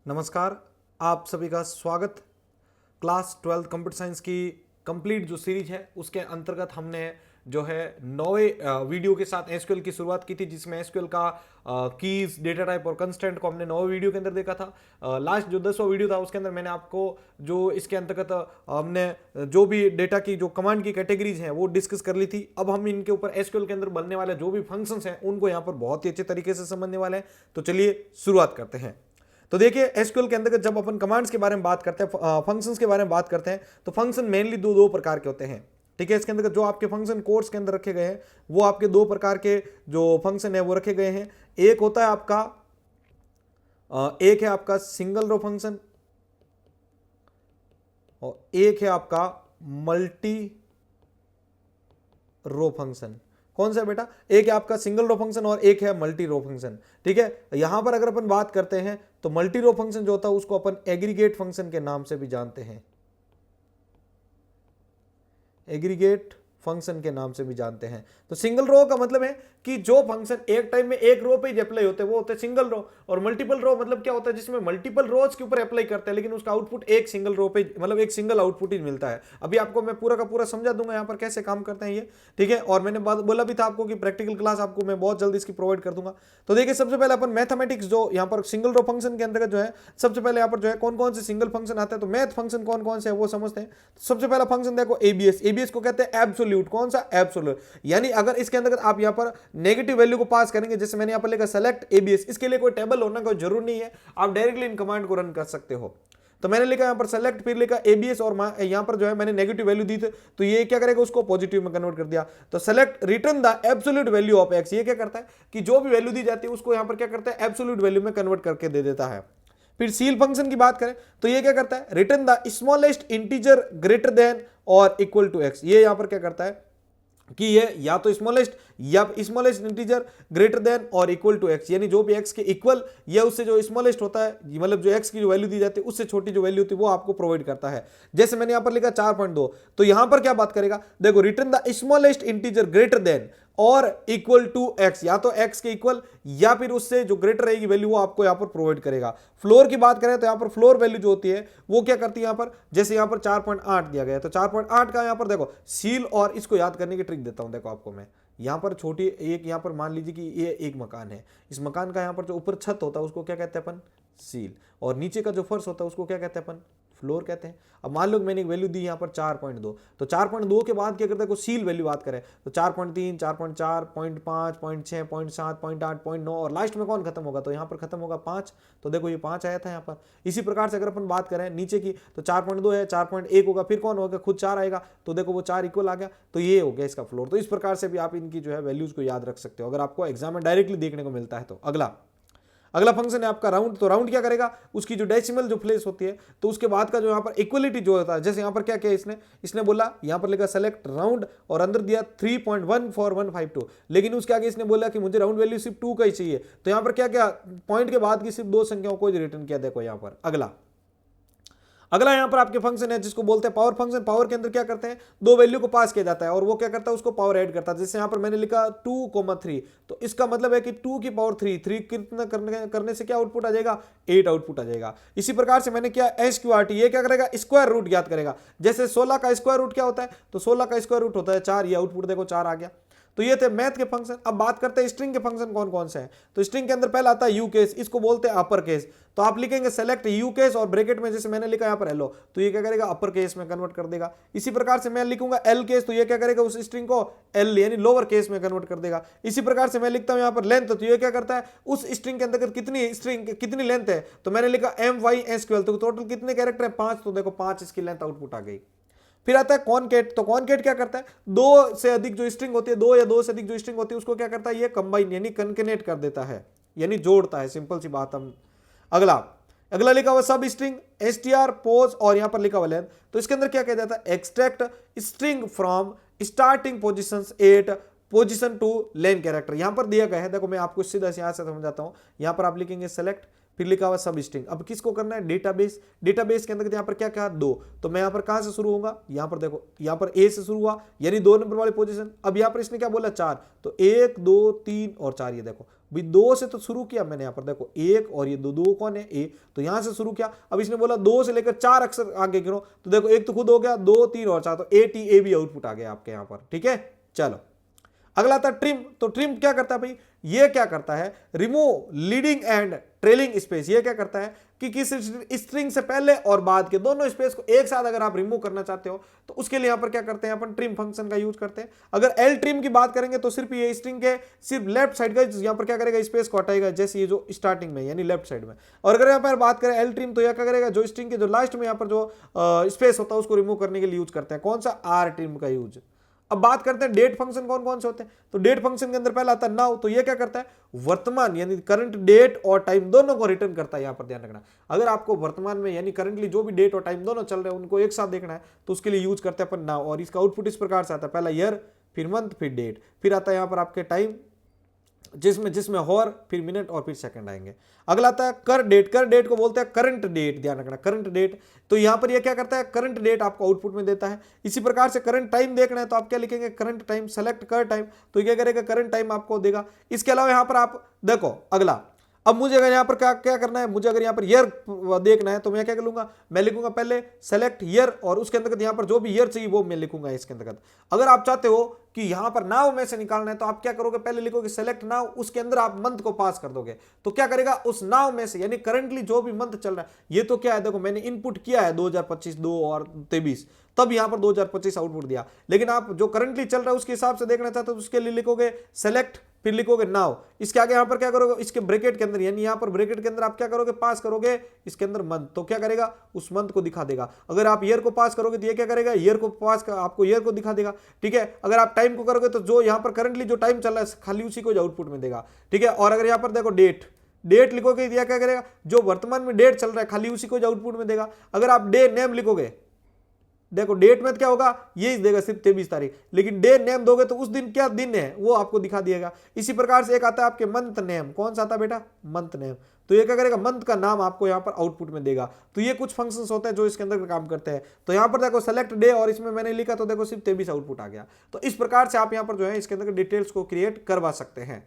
नमस्कार, आप सभी का स्वागत। क्लास 12 कंप्यूटर साइंस की कंप्लीट जो सीरीज है उसके अंतर्गत हमने जो है 9वें वीडियो के साथ एसक्यूएल की शुरुआत की थी, जिसमें एसक्यूएल का कीज, डेटा टाइप और कंस्टेंट को हमने 9वें वीडियो के अंदर देखा था। लास्ट जो 10वां वीडियो था उसके अंदर मैंने आपको जो इसके अंतर्गत हमने जो भी डेटा की जो कमांड की कैटेगरीज हैं वो डिस्कस कर ली थी। अब हम इनके ऊपर एसक्यूएल के अंदर बनने वाले जो भी फंक्शंस हैं उनको यहाँ पर बहुत ही अच्छे तरीके से समझने वाले हैं। तो चलिए शुरुआत करते हैं। तो देखिए, एसक्यूएल के अंदर जब अपन कमांड्स के बारे में बात करते हैं, फंक्शंस के बारे में बात करते हैं, तो फंक्शन मेनली दो प्रकार के होते हैं। ठीक है, इसके अंदर जो आपके फंक्शन कोर्स के अंदर रखे गए हैं वो आपके दो प्रकार के जो फंक्शन है वो रखे गए हैं। एक होता है आपका एक है आपका सिंगल रो फंक्शन और एक है आपका मल्टी रो फंक्शन। कौन सा है बेटा? एक है आपका सिंगल रो फंक्शन और एक है मल्टी रो फंक्शन। ठीक है, यहां पर अगर अपन बात करते हैं तो मल्टी रो फंक्शन जो होता है उसको अपन एग्रीगेट फंक्शन के नाम से भी जानते हैं। एग्रीगेट फंक्शन के नाम से भी जानते हैं। तो सिंगल रो का मतलब है कि जो फंक्शन एक टाइम में एक रो पे ही अप्लाई होते हैं वो होते हैं सिंगल रो। और मल्टीपल रो मतलब क्या होता है? जिसमें मल्टीपल रोज के ऊपर अप्लाई करते हैं लेकिन उसका आउटपुट एक सिंगल रो पे, मतलब एक सिंगल आउटपुट ही मिलता है। अभी आपको मैं पूरा का पूरा समझा दूंगा यहाँ पर कैसे काम करते हैं ये। ठीक है, और मैंने बोला भी था आपको कि प्रैक्टिकल क्लास आपको मैं बहुत जल्दी इसकी प्रोवाइड कर दूंगा। तो देखिए, सबसे पहले अपन मैथमेटिक्स जो यहाँ पर सिंगल रो फंक्शन के अंतर्गत जो है, सबसे पहले यहाँ पर जो है कौन कौन से सिंगल फंक्शन आते हैं, तो मैथ फंक्शन कौन कौन से है वो समझते हैं। सबसे पहला फंक्शन देखो एबीएस। एबीएस को कहते हैं एब्सोल्यूट। कौन सा? एब्सोल्यूट। यानी अगर इसके अंदर आप यहाँ पर नेगेटिव वैल्यू को पास करेंगे, जैसे मैंने यहाँ पर लिखा सेलेक्ट एबीएस, इसके लिए कोई टेबल होना कोई जरूर नहीं है, आप डायरेक्टली इन कमांड को रन कर सकते हो। तो मैंने लिखा यहाँ पर सेलेक्ट, फिर लिखा एबीएस और यहाँ पर जो है मैंने नेगेटिव वैल्यू दी थी, तो ये क्या करेगा? उसको पॉजिटिव में कन्वर्ट कर दिया। तो select return the absolute value of x, ये क्या करता है कि जो भी वैल्यू दी जाती है उसको यहाँ पर क्या करता है? एब्सोल्यूट वैल्यू में कन्वर्ट करके दे देता है। फिर सील फंक्शन की बात करें तो ये क्या करता है? Return the smallest integer greater than और इक्वल टू एक्स। ये यहां पर क्या करता है कि ये या तो स्मॉलेस्ट इंटीजर ग्रेटर देन और इक्वल टू एक्स, यानी जो भी एक्स के इक्वल या उससे जो स्मॉलेस्ट होता है, मतलब जो एक्स की जो वैल्यू दी जाती है उससे छोटी जो वैल्यू होती है वो आपको प्रोवाइड करता है। जैसे मैंने यहां पर लिखा 4.2, तो यहां पर क्या बात करेगा? देखो, return the smallest integer greater than और इक्वल टू एक्स, या तो एक्स के इक्वल या फिर उससे जो ग्रेटर रहेगी वैल्यू वो आपको यहां पर प्रोवाइड करेगा। फ्लोर की बात करें तो यहां पर फ्लोर वैल्यू जो होती है वो क्या करती है? यहां पर जैसे यहां पर 4.8 दिया गया है, तो 4.8 का यहां पर देखो सील, और इसको याद करने की ट्रिक देता हूं। देखो आपको मैं यहां पर छोटी एक, यहां पर मान लीजिए कि ये एक मकान है, इस मकान का यहां पर जो ऊपर छत होता है उसको क्या कहते हैं अपन? सील। और नीचे का जो फर्श होता है उसको क्या कहते हैं अपन? फ्लोर कहते हैं। अब मान लो मैंने एक वैल्यू दी यहाँ पर 4.2, तो 4.2 के बाद क्या करता है? सील वैल्यू बात करें तो 4.3, 4.4, 0.5, 0.6, 0.7, 0.8, 0.9 और लास्ट में कौन खत्म होगा? तो यहाँ पर खत्म होगा 5। तो देखो ये 5 आया था यहाँ पर। इसी प्रकार से अगर अपन बात करें नीचे की तो 4.2 है, 4.1 होगा, फिर कौन होगा? खुद 4 आएगा, तो देखो वो 4 इक्वल आ गया, तो ये हो गया इसका फ्लोर। तो इस प्रकार से भी आप इनकी जो है वैल्यूज को याद रख सकते हो अगर आपको एग्जाम में डायरेक्टली देखने को मिलता है। तो अगला फंक्शन है आपका राउंड। तो राउंड क्या करेगा? उसकी जो डेसिमल जो प्लेस होती है तो उसके बाद का जो यहाँ पर इक्वलिटी जो होता है, जैसे यहाँ पर क्या किया इसने बोला, यहाँ पर लिखा सेलेक्ट राउंड और अंदर दिया 3.14152, लेकिन उसके आगे इसने बोला कि मुझे राउंड वैल्यू सिर्फ 2 का ही चाहिए, तो यहाँ पर क्या क्या पॉइंट के बाद की सिर्फ 2 संख्याओं को रिटर्न किया। देखो यहाँ पर अगला यहां पर आपके फंक्शन है जिसको बोलते हैं पावर फंक्शन। पावर के अंदर क्या करते हैं? दो वैल्यू को पास किया जाता है और वो क्या करता है? उसको पावर ऐड करता है। जैसे यहां पर मैंने लिखा 2,3, तो इसका मतलब है कि 2 की पावर 3 कितना करने से क्या आउटपुट आ जाएगा? 8 आउटपुट आ जाएगा। इसी प्रकार से मैंने क्या SQRT, ये क्या करेगा? स्क्वायर रूट ज्ञात करेगा। जैसे 16 का स्क्वायर रूट क्या होता है? तो 16 का स्क्वायर रूट होता है 4, ये आउटपुट देखो 4 आ गया। तो ये थे मैथ के फंक्शन। अब बात करते हैं स्ट्रिंग के फंक्शन कौन कौन से हैं। तो स्ट्रिंग के अंदर पहला आता है यू केस, इसको बोलते हैं अपर केस। तो आप लिखेंगे सेलेक्ट यू केस और ब्रैकेट में जैसे मैंने लिखा यहाँ पर हेलो, तो ये क्या करेगा? अपर केस में कन्वर्ट कर देगा। इसी प्रकार से मैं लिखूंगा एल केस, तो ये क्या करेगा? उस स्ट्रिंग को एल यानी लोअर केस में कन्वर्ट कर देगा। इसी प्रकार से मैं लिखता हूं यहाँ पर लेंथ, तो ये क्या करता है? उस स्ट्रिंग के अंदर कितनी लेंथ है, तो मैंने लिखा MYSQL, तो टोटल कितने कैरेक्टर है? 5, तो देखो 5 इसकी लेंथ आउटपुट आ गई। फिर आता है कॉनकेट। तो कॉनकेट क्या करता है? 2 से अधिक जो स्ट्रिंग होती है, 2 या 2 से अधिक जो स्ट्रिंग होती है उसको क्या करता है? ये कंबाइन यानी कनकेनेट कर देता है, यानी जोड़ता है। सिंपल सी बात। हम अगला लिखा हुआ सब स्ट्रिंग str पोज और यहां पर लिखा हुआ लेंथ। तो इसके अंदर क्या किया जाता है? Extract string from starting positions 8 position two lane character. यहां पर दिया गया है, देखो मैं आपको सीधा यहां से समझाता हूं। यहां पर आप लिखेंगे सेलेक्ट, फिर लिखा हुआ सब स्ट्रिंग। अब किसको करना है? डेटाबेस। डेटाबेस के अंदर यहाँ पर क्या क्या? 2। तो मैं यहाँ पर कहां से शुरू होगा? यहाँ पर देखो, यहाँ पर ए से शुरू हुआ यानी 2 नंबर वाली पोजीशन। अब यहाँ पर इसने क्या बोला? 4, तो 1 2 3 और 4, ये देखो भाई 2 से तो शुरू किया मैंने, यहाँ पर देखो 1 और ये 2 कौन है, ए, तो यहां से शुरू किया। अब इसने बोला 2 से लेकर 4 अक्षर आगे गिनो, तो देखो एक तो खुद हो गया, 2 3 और 4, तो ए भी आउटपुट आ गया आपके यहाँ पर। ठीक है, चलो अगला था ट्रिम। तो ट्रिम क्या करता है भाई, ये क्या करता है, remove leading and trailing space. ये क्या करता है कि किस स्ट्रिंग से पहले और बाद के दोनों स्पेस को एक साथ अगर आप रिमूव करना चाहते हो तो उसके लिए यहां पर क्या करते हैं, अपन ट्रिम फंक्शन का यूज करते हैं। अगर एल ट्रिम की बात करेंगे तो सिर्फ ये स्ट्रिंग के सिर्फ लेफ्ट साइड का यहां पर क्या करेगा, स्पेस को हटाएगा, जैसे ये जो स्टार्टिंग में यानी लेफ्ट साइड में। और अगर यहां पर बात करें एल ट्रिम, तो यह क्या करेगा, जो स्ट्रिंग के जो लास्ट में यहां पर जो स्पेस होता है उसको रिमूव करने के लिए यूज करते हैं। कौन सा, आर ट्रिम का यूज। अब बात करते हैं डेट फंक्शन कौन कौन से होते हैं। तो डेट फंक्शन के अंदर पहला आता है नाउ। तो ये क्या करता है, वर्तमान यानी करंट डेट और टाइम दोनों को रिटर्न करता है। यहां पर ध्यान रखना, अगर आपको वर्तमान में यानी करंटली जो भी डेट और टाइम दोनों चल रहे हैं उनको एक साथ देखना है तो उसके लिए यूज करते हैं अपन नाउ। और इसका आउटपुट इस प्रकार से आता है, पहला ईयर, फिर मंथ, फिर डेट, फिर आता है यहां पर आपके टाइम जिसमें हॉर, फिर मिनट और फिर सेकंड आएंगे। अगला आता है कर डेट। कर डेट को बोलते हैं करंट डेट, ध्यान रखना करंट डेट। तो यहां पर ये क्या करता है, करंट डेट आपको आउटपुट में देता है। इसी प्रकार से करंट टाइम देखना है तो आप क्या लिखेंगे, करंट टाइम, सेलेक्ट कर टाइम, तो ये क्या करेगा, करंट टाइम आपको देगा। इसके अलावा यहां पर आप देखो अगला, अब मुझे अगर यहां पर क्या करना है, मुझे अगर यहां पर ईयर देखना है तो मैं क्या कर लूंगा, मैं लिखूंगा पहले सेलेक्ट ईयर और उसके अंतर्गत यहां पर जो भी ईयर चाहिए वो मैं लिखूंगा इसके अंतर्गत। अगर आप चाहते हो कि यहां पर नाउ में से निकालना है तो आप क्या करोगे, पहले लिखोगे सेलेक्ट नाउ, उसके अंदर आप मंथ को पास कर दोगे तो क्या करेगा, उस नाउ में से यानी करंटली जो भी मंथ चल रहा है, ये तो क्या है देखो मैंने इनपुट किया है 2025, 2 और 23, तब यहां पर 2025 आउटपुट दिया। लेकिन आप जो करंटली चल रहा है उसके हिसाब से देखना चाहते हो तो उसके लिए लिखोगे सेलेक्ट, फिर लिखोगे नाउ, इसके आगे यहां पर क्या करोगे, इसके ब्रैकेट के अंदर यानी यहां पर ब्रैकेट के अंदर आप क्या करोगे, पास करोगे इसके अंदर मंथ, तो क्या करेगा, उस मंथ को दिखा देगा। अगर आप ईयर को पास करोगे तो ये क्या करेगा, ईयर को पास कर, आपको ईयर को दिखा देगा। ठीक है, अगर आप टाइम को करोगे तो जो यहां पर करंटली जो टाइम चल रहा है खाली उसी को आउटपुट में देगा। ठीक है, और अगर यहां पर देखो डेट, डेट लिखोगे तो क्या करेगा, जो वर्तमान में डेट चल रहा है खाली उसी को आउटपुट में देगा। अगर आप डे नेम लिखोगे, देखो डेट में क्या होगा, ये देगा सिर्फ 23 तारीख, लेकिन डे नेम दोगे तो उस दिन क्या दिन है वो आपको दिखा दिएगा। इसी प्रकार से एक आता है आपके मंथ नेम, कौन सा आता है बेटा, मंथ नेम, तो ये क्या करेगा, मंथ का नाम आपको यहाँ पर आउटपुट में देगा। तो ये कुछ फंक्शंस होते हैं जो इसके अंदर काम करते हैं। तो यहाँ पर देखो सेलेक्ट डे और इसमें मैंने लिखा तो देखो सिर्फ 23 आउटपुट आ गया। तो इस प्रकार से आप यहाँ पर जो है इसके अंदर डिटेल्स को क्रिएट करवा सकते हैं।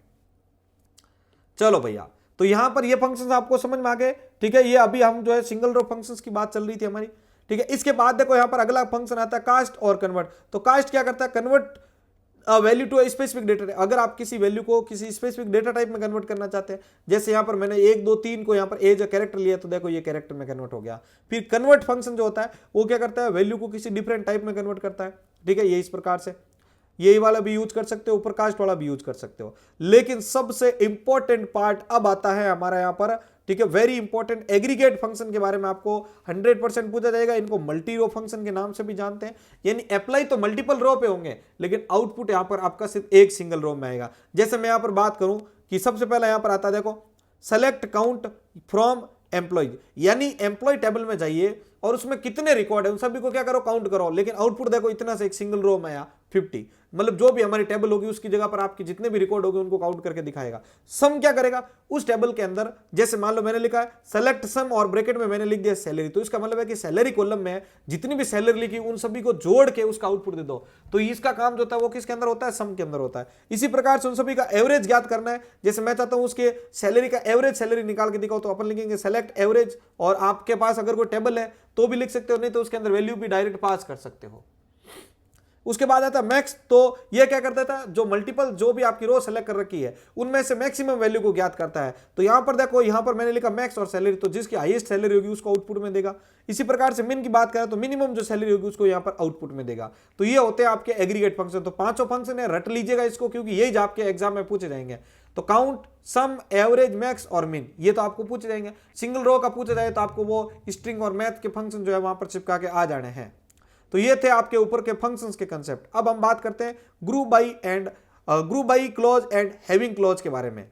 चलो भैया, तो यहां पर ये फंक्शंस आपको समझ में आ गए। ठीक है, ये अभी हम जो है सिंगल रो फंक्शंस की बात चल रही थी हमारी। ठीक है, इसके बाद देखो यहां पर अगला फंक्शन आता है कास्ट और कन्वर्ट। तो कास्ट क्या करता है, convert value to specific data. अगर आप किसी वैल्यू को किसी स्पेसिफिक डेटा टाइप में कन्वर्ट करना चाहते हैं, जैसे यहां पर मैंने 1 2 3 को यहां पर एज कैरेक्टर लिया तो देखो ये कैरेक्टर में कन्वर्ट हो गया। फिर कन्वर्ट फंक्शन जो होता है वो क्या करता है, वैल्यू को किसी डिफरेंट टाइप में कन्वर्ट करता है। ठीक है, ये इस प्रकार से यही वाला भी यूज कर सकते हो, ऊपर कास्ट वाला भी यूज कर सकते हो। लेकिन सबसे इंपॉर्टेंट पार्ट अब आता है हमारा यहां पर। ठीक है, वेरी इंपॉर्टेंट, एग्रीगेट फंक्शन के बारे में आपको 100% पूछा जाएगा। इनको मल्टी रो फंक्शन के नाम से भी जानते हैं, यानी अप्लाई तो मल्टीपल रो पे होंगे लेकिन आउटपुट यहां पर आपका सिर्फ एक सिंगल रो में आएगा। जैसे मैं यहां पर बात करूं कि सबसे पहला यहां पर आता है देखो सेलेक्ट काउंट फ्रॉम एम्प्लॉय, यानी एम्प्लॉय टेबल में जाइए और उसमें कितने रिकॉर्ड है उन सभी को क्या करो, काउंट करो। लेकिन आउटपुट देखो इतना से एक सिंगल रो में आया 50, मतलब जो भी हमारी टेबल होगी उसकी जगह पर आपके जितने भी रिकॉर्ड होंगे उनको काउंट करके दिखाएगा। सम क्या करेगा, उस टेबल के अंदर जैसे मान लो मैंने लिखा है सेलेक्ट सम और ब्रैकेट में मैंने लिख दिया सैलरी, तो इसका मतलब है कि सैलरी कॉलम में जितनी भी सैलरी लिखी उन सभी को जोड़ के उसका आउटपुट दे दो। तो इसका काम जो होता है वो किसके अंदर होता है, सम के अंदर होता है। इसी प्रकार से उन सभी का एवरेज ज्ञात करना है। जैसे मैं चाहता हूं उसके सैलरी का एवरेज सैलरी निकाल के दिखाओ तो अपन लिखेंगे सेलेक्ट एवरेज, और आपके पास अगर कोई टेबल है तो भी लिख सकते हो, नहीं तो उसके अंदर वैल्यू भी डायरेक्ट पास कर सकते हो। उसके बाद आता है मैक्स, तो ये क्या करता था, जो मल्टीपल जो भी आपकी रो सेलेक्ट कर रखी है उनमें से मैक्सिमम वैल्यू को ज्ञात करता है। तो यहां पर देखो यहां पर मैंने लिखा मैक्स और सैलरी, तो जिसकी हाईएस्ट सैलरी होगी उसको आउटपुट में देगा। इसी प्रकार से मिन की बात करें तो मिनिमम जो सैलरी होगी उसको यहां पर आउटपुट में देगा। तो ये होते हैं आपके एग्रीगेट फंक्शन। तो पांचों फंक्शन है, रट लीजिएगा इसको क्योंकि यही आपके एग्जाम में पूछे जाएंगे। तो काउंट, सम, एवरेज, मैक्स और मिन, ये तो आपको पूछे जाएंगे। सिंगल रो का पूछा जाए तो आपको वो स्ट्रिंग और मैथ के फंक्शन जो है वहां पर चिपका के आ जाने हैं। तो ये थे आपके ऊपर के फंक्शंस के कंसेप्ट। अब हम बात करते हैं group by close and having close के बारे में।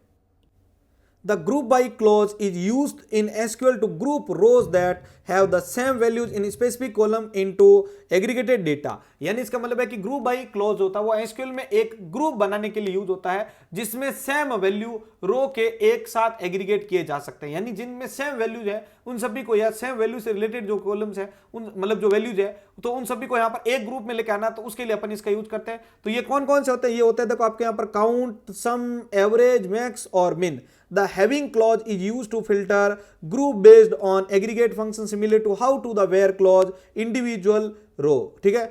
The group by clause is used in SQL to group rows that have the same values in specific column into aggregated data. यानी इसका मतलब है कि ग्रुप बाई क्लॉज होता है वो एसक्यूएल में एक ग्रुप बनाने के लिए यूज होता है जिसमें सेम वैल्यू रो के एक साथ एग्रीगेट किए जा सकते हैं, यानी जिनमें सेम वैल्यूज है उन सभी को या सेम वैल्यू से रिलेटेड जो कॉलम्स है उन मतलब जो वैल्यूज है तो उन सभी को यहाँ पर एक ग्रुप में लेके आना, तो उसके लिए अपन इसका यूज करते हैं। तो ये कौन कौन से होते हैं, ये होते हैं देखो आपके यहाँ पर काउंट, सम, एवरेज, मैक्स और मिन। The having clause is used to filter group based on aggregate function similar to how to the where clause individual row, ठीक है,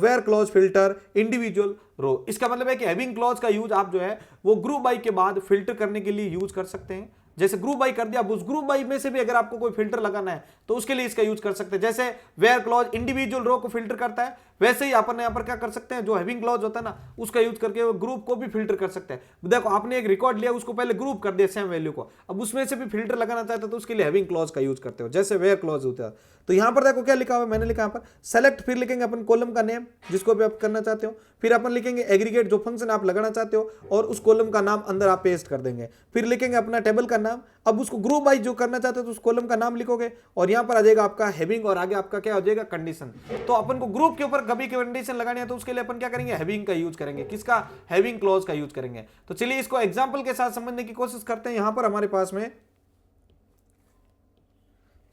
where clause filter individual row। इसका मतलब है कि having clause का use आप जो है वो ग्रुप बाई के बाद फिल्टर करने के लिए यूज कर सकते हैं। जैसे ग्रुप बाई कर दिया, अब उस ग्रुप बाई में से भी अगर आपको कोई फिल्टर लगाना है तो उसके लिए इसका यूज कर सकते हैं। जैसे वेयर क्लॉज इंडिविजुअल रो को फिल्टर करता है, वैसे ही अपन यहाँ पर क्या कर सकते हैं, जो हैविंग क्लॉज होता है ना उसका यूज करके वो ग्रुप को भी फिल्टर कर सकते हैं। देखो आपने एक रिकॉर्ड लिया, उसको पहले ग्रुप कर दिया सेम वैल्यू को, अब उसमें से भी फिल्टर लगाना चाहते हो तो उसके लिए हैविंग क्लॉज का यूज करते हो, जैसे वेयर क्लॉज होता है। तो यहाँ पर देखो क्या लिखा हुआ है, मैंने लिखा यहाँ पर सेलेक्ट, फिर लिखेंगे अपन कॉलम का नेम जिसको भी आप करना चाहते हो, फिर अपन लिखेंगे एग्रीगेट जो फंक्शन आप लगाना चाहते हो और उस कॉलम का नाम अंदर आप पेस्ट कर देंगे, फिर लिखेंगे अपना टेबल का नाम। अब उसको ग्रुप बाई जो करना चाहते हो तो उस कॉलम का नाम लिखोगे और यहाँ पर आ जाएगा आपका हैविंग और आगे आपका क्या हो जाएगा कंडीशन। तो अपन को ग्रुप के ऊपर कभी कंडीशन लगानी है तो उसके लिए अपन क्या करेंगे, हैविंग का यूज करेंगे, किसका, हैविंग क्लॉज का यूज करेंगे। तो चलिए इसको एग्जांपल के साथ समझने की कोशिश करते हैं। यहां पर हमारे पास में,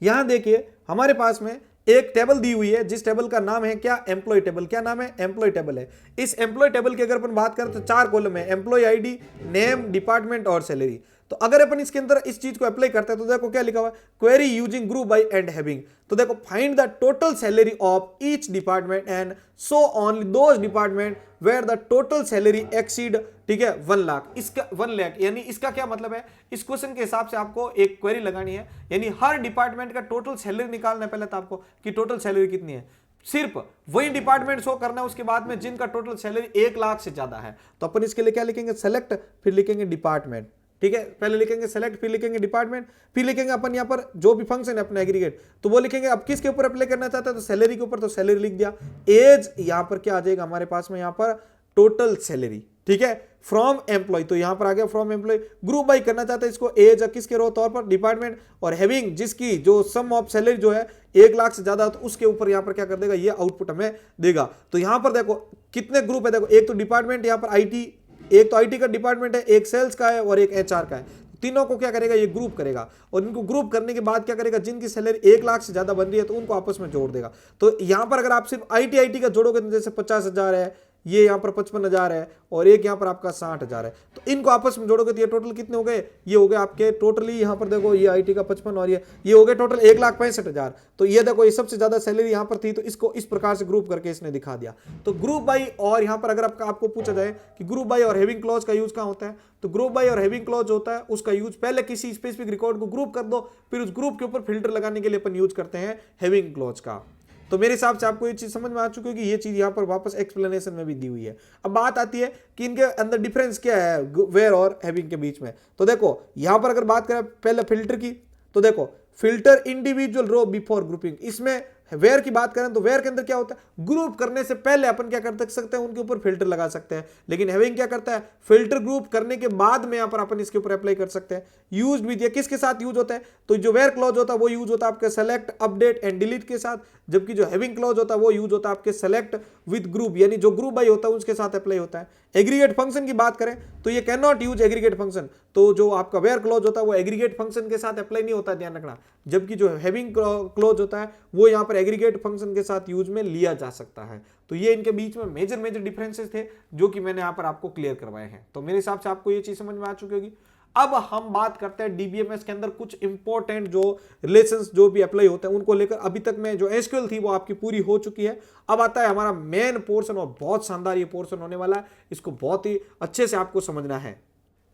यहां देखिए हमारे पास में एक टेबल दी हुई है जिस टेबल का नाम है क्या, एम्प्लॉय टेबल। क्या नाम है, एम्प्लॉय टेबल है। इस एम्प्लॉय टेबल की अगर अपन बात करें तो 4 कॉलम है, एम्प्लॉय आईडी, नेम, डिपार्टमेंट और सैलरी। तो अगर अपन इसके अंदर इस चीज को अप्लाई करते हैं तो देखो क्या लिखा हुआ है, query using group by and having. तो देखो find the total salary of each department and show only those department where the total salary exceed, ठीक है, 1 लाख। इसका 1 लाख यानी इसका क्या मतलब है, इस क्वेश्चन के हिसाब से आपको एक क्वेरी लगानी है, यानी हर डिपार्टमेंट का टोटल सैलरी निकालना है पहले तो आपको कि टोटल सैलरी कितनी है, सिर्फ वही डिपार्टमेंट शो करना है उसके बाद में जिनका टोटल सैलरी 1 लाख से ज्यादा है। तो अपन इसके लिए क्या लिखेंगे, सेलेक्ट, फिर लिखेंगे डिपार्टमेंट, ठीक है, पहले लिखेंगे सेलेक्ट, फिर लिखेंगे डिपार्टमेंट, फिर लिखेंगे अपन यहाँ पर जो भी फंक्शन है अपना एग्रीगेट, तो वो लिखेंगे। अब किसके ऊपर अप्लाई करना चाहते हैं तो सैलरी के ऊपर, तो सैलरी लिख दिया। एज यहाँ पर क्या आ जाएगा हमारे पास में, यहाँ पर टोटल सैलरी, ठीक है, फ्रॉम एम्प्लॉय, तो यहां पर आ गया फ्रॉम एम्प्लॉय। ग्रुप बाई करना चाहते हैं इसको, एज किसके रो तौर पर, डिपार्टमेंट, और हैविंग जिसकी जो सम ऑफ सैलरी जो है 1 लाख से ज्यादा, तो उसके ऊपर यहां पर क्या कर देगा, ये आउटपुट हमें देगा। तो यहां पर देखो कितने ग्रुप है, देखो एक तो डिपार्टमेंट, यहां पर आईटी, एक तो आईटी का डिपार्टमेंट है, एक सेल्स का है और एक एचआर का है। तीनों को क्या करेगा, ये ग्रुप करेगा और इनको ग्रुप करने के बाद क्या करेगा, जिनकी सैलरी 1 लाख से ज्यादा बन रही है तो उनको आपस में जोड़ देगा। तो यहां पर अगर आप सिर्फ आईटी का जोड़ोगे तो जैसे 50,000 है, ये यहाँ पर 55,000 है और एक यहाँ पर आपका 60,000 है, तो इनको आपस में जोड़ोगे तो ये टोटल कितने हो गए, ये हो गए आपके टोटली, यहाँ पर देखो ये आईटी का 55 और ये हो गए टोटल 1,65,000। तो ये देखो ये सबसे ज्यादा सैलरी यहाँ पर थी, तो इसको इस प्रकार से ग्रुप करके इसने दिखा दिया। तो ग्रुप बाई, और यहाँ पर अगर आपको पूछा जाए कि ग्रुप बाई और हैविंग क्लॉज का यूज कहाँ होता है, तो ग्रुप बाई और हैविंग क्लॉज होता है उसका यूज पहले किसी स्पेसिफिक रिकॉर्ड को ग्रुप कर दो, फिर उस ग्रुप के ऊपर फिल्टर लगाने के लिए अपन यूज करते हैं हैविंग क्लॉज का। तो मेरे हिसाब से आपको ये चीज समझ में आ चुकी है कि ये चीज यहाँ पर वापस एक्सप्लेनेशन में भी दी हुई है। अब बात आती है कि इनके अंदर डिफरेंस क्या है वेयर और हैविंग के बीच में। तो देखो यहाँ पर अगर बात करें पहले फिल्टर की, तो देखो फिल्टर इंडिविजुअल रो बिफोर ग्रुपिंग। इसमें वेयर की बात करें तो वेयर के अंदर क्या होता है, ग्रुप करने से पहले अपन क्या कर सकते हैं, उनके ऊपर फिल्टर लगा सकते हैं। लेकिन हैविंग क्या करता है, फिल्टर ग्रुप करने के बाद में यहाँ पर अपन इसके ऊपर अप्लाई कर सकते हैं। यूज भी दिया, किसके साथ यूज होता है, तो जो वेयर क्लॉज होता है वो यूज होता है आपके सेलेक्ट, अपडेट एंड डिलीट के साथ, जबकि जो हैविंग क्लॉज होता है वो यूज होता है आपके सेलेक्ट विद ग्रुप, यानी जो ग्रुप बाई होता है उसके साथ अप्लाई होता है। एग्रीगेट फंक्शन की बात करें तो ये can not use aggregate function, तो जो आपका वेयर क्लॉज होता है वो एग्रीगेट फंक्शन के साथ अप्लाई नहीं होता, ध्यान रखना। जबकि जो हैविंग क्लॉज होता है वो यहाँ पर एग्रीगेट फंक्शन के साथ यूज में लिया जा सकता है। तो ये इनके बीच में मेजर डिफरेंसेस थे जो कि मैंने यहाँ पर आपको क्लियर करवाए हैं। तो मेरे हिसाब से आपको ये चीज समझ में आ चुकी होगी। अब हम बात करते हैं डीबीएमएस के अंदर कुछ इंपॉर्टेंट जो रिलेशंस जो भी अप्लाई होते हैं उनको लेकर। अभी तक में जो एसक्यूएल थी वो आपकी पूरी हो चुकी है। अब आता है हमारा मेन पोर्शन और बहुत शानदार ये पोर्शन होने वाला है, इसको बहुत ही अच्छे से आपको समझना है।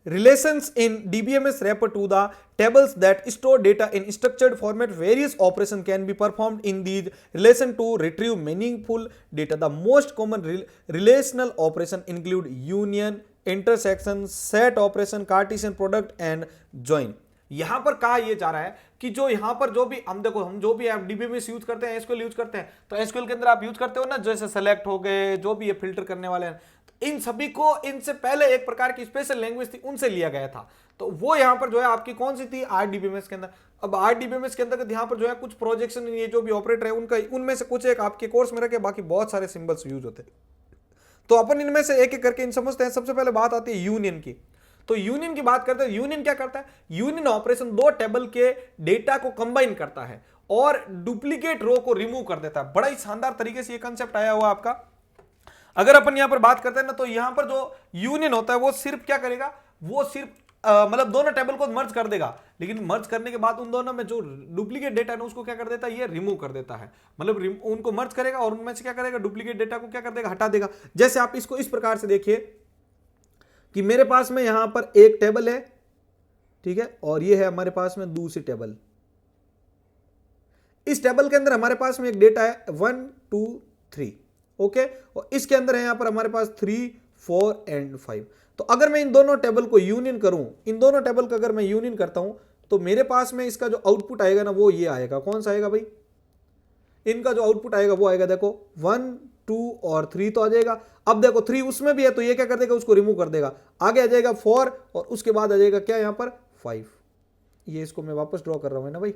Relations in DBMS refer to the tables that store data in structured format. Various operations can be performed in these relation to retrieve meaningful data. The most common relational operation include union, intersection, set operation, Cartesian product and join. यहां पर कहा यह जा रहा है कि जो यहां पर जो भी हम देखो, हम जो भी आप डीबीएमएस यूज करते हैं, एसक्यूएल यूज करते हैं, तो एसक्यूएल के अंदर आप यूज करते हो ना, जैसे सेलेक्ट हो गए, जो भी ये फिल्टर करने वाले हैं, तो इन सभी को इनसे पहले एक प्रकार की स्पेशल लैंग्वेज थी, उनसे लिया गया था। तो वो यहां पर जो है आपकी कौन सी थी, आरडीबीएमएस के अंदर। अब आरडीबीएमएस के अंदर यहां पर जो है कुछ प्रोजेक्शन, ये जो भी ऑपरेटर है उनका, उनमें से कुछ एक आपके कोर्स में रखे, बाकी बहुत सारे सिंबल्स यूज होते हैं। तो अपन इनमें से एक एक करके इन समझते हैं। सबसे पहले बात आती है यूनियन की। तो यूनियन की बात करते हैं। यूनियन क्या करता है? यूनियन ऑपरेशन दो टेबल के डेटा को कंबाइन करता है और डुप्लीकेट रो को रिमूव कर देता है। बड़ा ही शानदार तरीके से ये कंसेप्ट आया हुआ आपका। अगर अपन यहां पर बात करते हैं ना, तो यहां पर जो यूनियन होता है वो सिर्फ क्या करेगा, वो सिर्फ मतलब दोनों टेबल को मर्ज कर देगा, लेकिन मर्ज करने के बाद उन दोनों में जो डुप्लीकेट डेटा है ना उसको क्या कर देता है, ये रिमूव कर देता है। मतलब उनको मर्ज करेगा और उनमें से क्या करेगा, डुप्लीकेट डेटा को क्या कर देगा, हटा देगा। जैसे आप इसको इस प्रकार से देखिए कि मेरे पास में यहां पर एक टेबल है, ठीक है, और ये है हमारे पास में दूसरी टेबल। इस टेबल के अंदर हमारे पास में एक डेटा है 1 2 3, ओके, और इसके अंदर है यहां पर हमारे पास 3 4 एंड 5। तो अगर मैं इन दोनों टेबल को यूनियन करूं, इन दोनों टेबल का अगर मैं यूनियन करता हूं, तो मेरे पास में इसका जो आउटपुट आएगा ना वो ये आएगा। कौन सा आएगा भाई? इनका जो आउटपुट आएगा वो आएगा, देखो 1 2 और 3 तो आ जाएगा। अब देखो 3 उसमें भी है, तो ये क्या कर देगा, उसको रिमूव कर देगा। आगे आ जाएगा 4 और उसके बाद आ जाएगा क्या, यहां पर 5। ये इसको मैं वापस ड्रॉ कर रहा हूं ना भाई,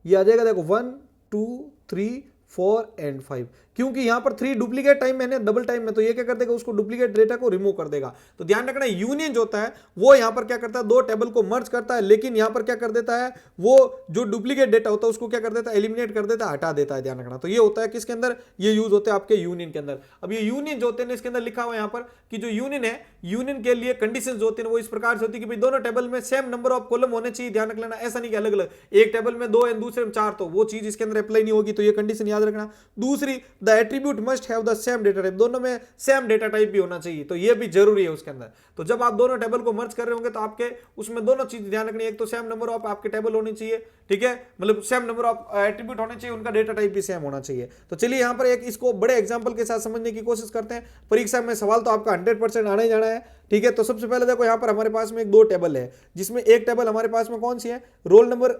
ये आ जाएगा देखो 1 2 3 4 एंड 5, क्योंकि यहां पर 3 डुप्लीकेट टाइम मैंने डबल टाइम में, तो ये क्या कर देगा, उसको डुप्लीकेट डेटा को रिमूव कर देगा। तो ध्यान रखना, यूनियन जो होता है वो यहां पर क्या करता है, दो टेबल को मर्ज करता है, लेकिन यहां पर क्या कर देता है, वो जो डुप्लीकेट डेटा होता है उसको क्या कर देता है, एलिमिनेट कर देता है, हटा देता है। ध्यान रखना, तो ये होता है किसके अंदर, ये यूज होते हैं आपके यूनियन के अंदर। अब ये यूनियन जो होते हैं इसके अंदर लिखा हुआ है यहां पर कि जो यूनियन है, यूनियन के लिए कंडीशन जो होती है वो इस प्रकार से होती है कि भाई दोनों टेबल में सेम नंबर ऑफ कॉलम होने चाहिए। ध्यान रख लेना, ऐसा नहीं कि अलग अलग, एक टेबल में 2 एंड दूसरे में 4, तो वो चीज इसके अंदर अप्लाई नहीं होगी। तो ये कंडीशन याद रखना। दूसरी, the attribute must have the same data type, दोनों में सेम डेटा टाइप भी होना चाहिए, तो ये भी जरूरी है उसके अंदर। तो जब आप दोनों टेबल को मर्ज कर रहे होंगे तो आपके उसमें दोनों चीज ध्यान रखनी है, एक तो सेम नंबर ऑफ आपके टेबल होनी चाहिए, ठीक है, मतलब सेम नंबर ऑफ एट्रीब्यूट होने चाहिए, उनका डेटा टाइप भी सेम होना चाहिए। तो चलिए यहां पर एक इसको बड़े एग्जांपल के साथ समझने की कोशिश करते हैं। परीक्षा में सवाल तो आपका 100% आना ही जाना है, ठीक है। तो सबसे पहले देखो यहां पर हमारे पास में एक 2 टेबल है, जिसमें एक टेबल हमारे पास में कौन सी है, रोल नंबर,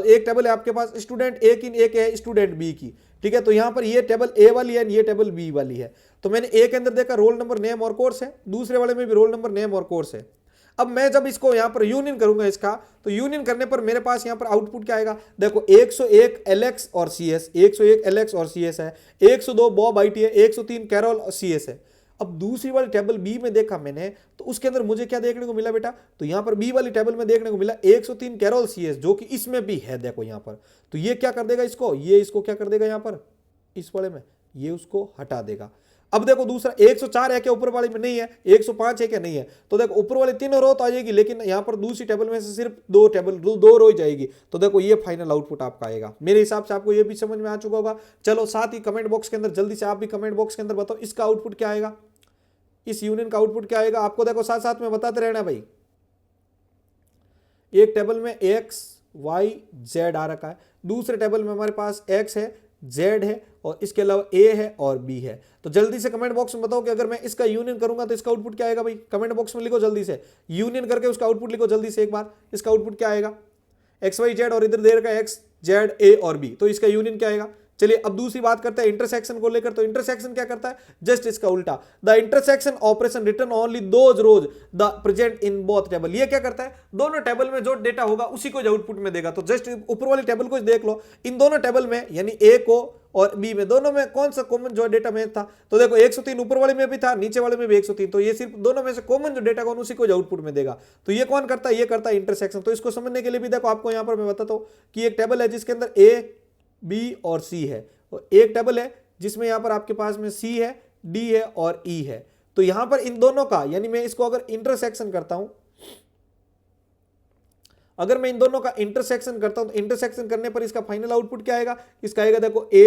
एक टेबल है आपके पास स्टूडेंट ए की, एक है स्टूडेंट बी की, ठीक है। तो यहां पर ये टेबल ए वाली है, ये टेबल बी वाली है। तो मैंने ए के अंदर देखा रोल नंबर, नेम और कोर्स है, दूसरे वाले में भी रोल नंबर, नेम और कोर्स है। अब मैं जब इसको यहां पर यूनियन करूंगा इसका, तो यूनियन करने पर मेरे पास यहां पर आउटपुट क्या आएगा, देखो 101 एलेक्स और सीएस, 101 एलेक्स और सीएस है, 102 बॉब आईटी है, 103 कैरोल और सीएस है। अब दूसरी वाली टेबल बी में देखा मैंने, तो उसके अंदर मुझे क्या देखने को मिला बेटा, तो यहां पर बी वाली टेबल में देखने को मिला 103 कैरोल सीएस, जो कि इसमें भी है, देखो यहां पर। तो ये क्या कर देगा इसको, ये इसको क्या कर देगा यहां पर, इस वाले में ये उसको हटा देगा। अब देखो दूसरा 104 है क्या, ऊपर वाले में नहीं है, 105 है क्या, नहीं है। तो देखो ऊपर वाले तीनों रो तो आ जाएगी, लेकिन यहां पर दूसरी टेबल में से सिर्फ 2 रो ही जाएगी। तो देखो ये फाइनल आउटपुट आपका आएगा। मेरे हिसाब से आपको ये भी समझ में आ चुका होगा। चलो साथ ही कमेंट बॉक्स के अंदर जल्दी से आप भी कमेंट बॉक्स के अंदर बताओ इसका आउटपुट क्या आएगा, इस यूनियन का आउटपुट क्या आएगा आपको। देखो साथ साथ में बताते रहना भाई। एक टेबल में एक्स वाई जेड आ रखा है, दूसरे टेबल में हमारे पास एक्स है, जेड है, और इसके अलावा ए है और बी है। तो जल्दी से कमेंट बॉक्स में बताओ कि अगर मैं इसका यूनियन करूंगा तो इसका आउटपुट क्या आएगा भाई। कमेंट बॉक्स में लिखो जल्दी से, यूनियन करके उसका आउटपुट लिखो जल्दी से एक बार। इसका आउटपुट क्या आएगा, एक्स वाई जेड, और इधर दे रखा है एक्स जेड ए और बी, तो इसका यूनियन क्या आएगा। चलिए अब दूसरी बात करते हैं इंटरसेक्शन को लेकर। तो इंटरसेक्शन क्या करता है, जस्ट इसका उल्टा, the intersection operation return only those rows the present in both table. ये क्या करता है, दोनों टेबल में जो डेटा होगा उसी को आउटपुट में देगा। तो जस्ट ऊपर वाली टेबल को देख लो, इन दोनों टेबल में यानी ए को और बी में, दोनों में कौन सा कॉमन जो डेटा में था, तो देखो 103 ऊपर वाले में भी था, नीचे वाले में भी 103, तो ये सिर्फ दोनों में से कॉमन जो डेटा कौन उसी को आउटपुट में देगा। तो ये कौन करता है, ये करता है इंटरसेक्शन। तो इसको समझने के लिए भी देखो आपको यहां पर मैं बताता हूं कि एक टेबल है जिसके अंदर ए बी और सी है, और एक टेबल है जिसमें यहां पर आपके पास में सी है, डी है और ई है। तो यहां पर इन दोनों का, यानी मैं इसको अगर इंटरसेक्शन करता हूं, अगर मैं इन दोनों का इंटरसेक्शन करता हूं, तो इंटरसेक्शन करने पर इसका फाइनल आउटपुट क्या आएगा, इसका आएगा देखो ए,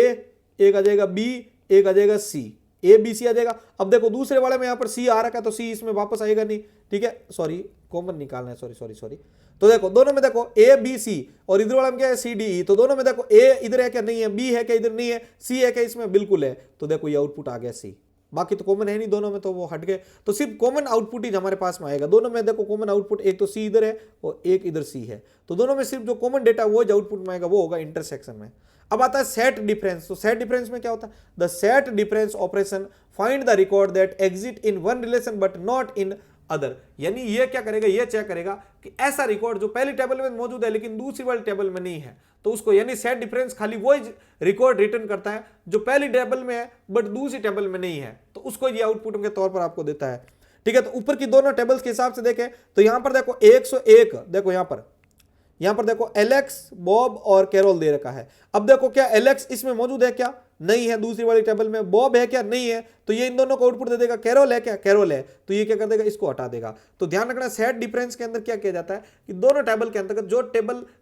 एक आ जाएगा बी, एक आ जाएगा सी, ए बी सी आ जाएगा। अब देखो दूसरे वाले में यहां पर सी आ रखा है, तो सी इसमें वापस आएगा नहीं, ठीक है, सॉरी कॉमन निकालना है, सॉरी। तो देखो दोनों में देखो ए बी सी, और इधर वाला में क्या है सी डी ई। तो दोनों में देखो ए इधर है क्या, नहीं है, बी है क्या, इधर नहीं है, सी है क्या, इसमें बिल्कुल है। तो देखो ये आउटपुट आ गया सी। बाकी तो कॉमन है नहीं दोनों में, तो वो हट गए। तो सिर्फ कॉमन आउटपुट ही हमारे पास में आएगा। दोनों में देखो कॉमन आउटपुट, एक तो सी इधर है और एक इधर सी है, तो दोनों में सिर्फ जो कॉमन डेटा वो जो आउटपुट में आएगा वो होगा इंटरसेक्शन में। अब आता है सेट डिफरेंस। तो सेट डिफरेंस में क्या होता है, the set difference operation find the record that exit in one relation but not in other. यानी ये क्या करेगा, ये चेक करेगा कि ऐसा रिकॉर्ड जो पहली टेबल में मौजूद है लेकिन दूसरी वाली टेबल में नहीं है, तो उसको, यानी सेट डिफरेंस खाली वही रिकॉर्ड रिटर्न करता है जो पहली टेबल में है बट दूसरी टेबल में नहीं है, तो उसको ये आउटपुट के तौर पर आपको देता है। ठीक है, तो ऊपर की दोनों टेबल्स के हिसाब से देखें तो यहां पर देखो 101, देखो यहां पर देखो एलेक्स, बॉब और कैरोल दे रखा है। अब देखो क्या एलेक्स इसमें मौजूद है क्या, नहीं है दूसरी वाली टेबल में। बॉब है क्या, नहीं है, तो ये इन दोनों को आउटपुट दे देगा। कैरोल है क्या, कैरोल है, तो ये क्या कर देगा, इसको हटा देगा। तो ध्यान रखना सेट डिफरेंस के अंदर क्या किया जाता है कि दोनों टेबल के अंतर्गत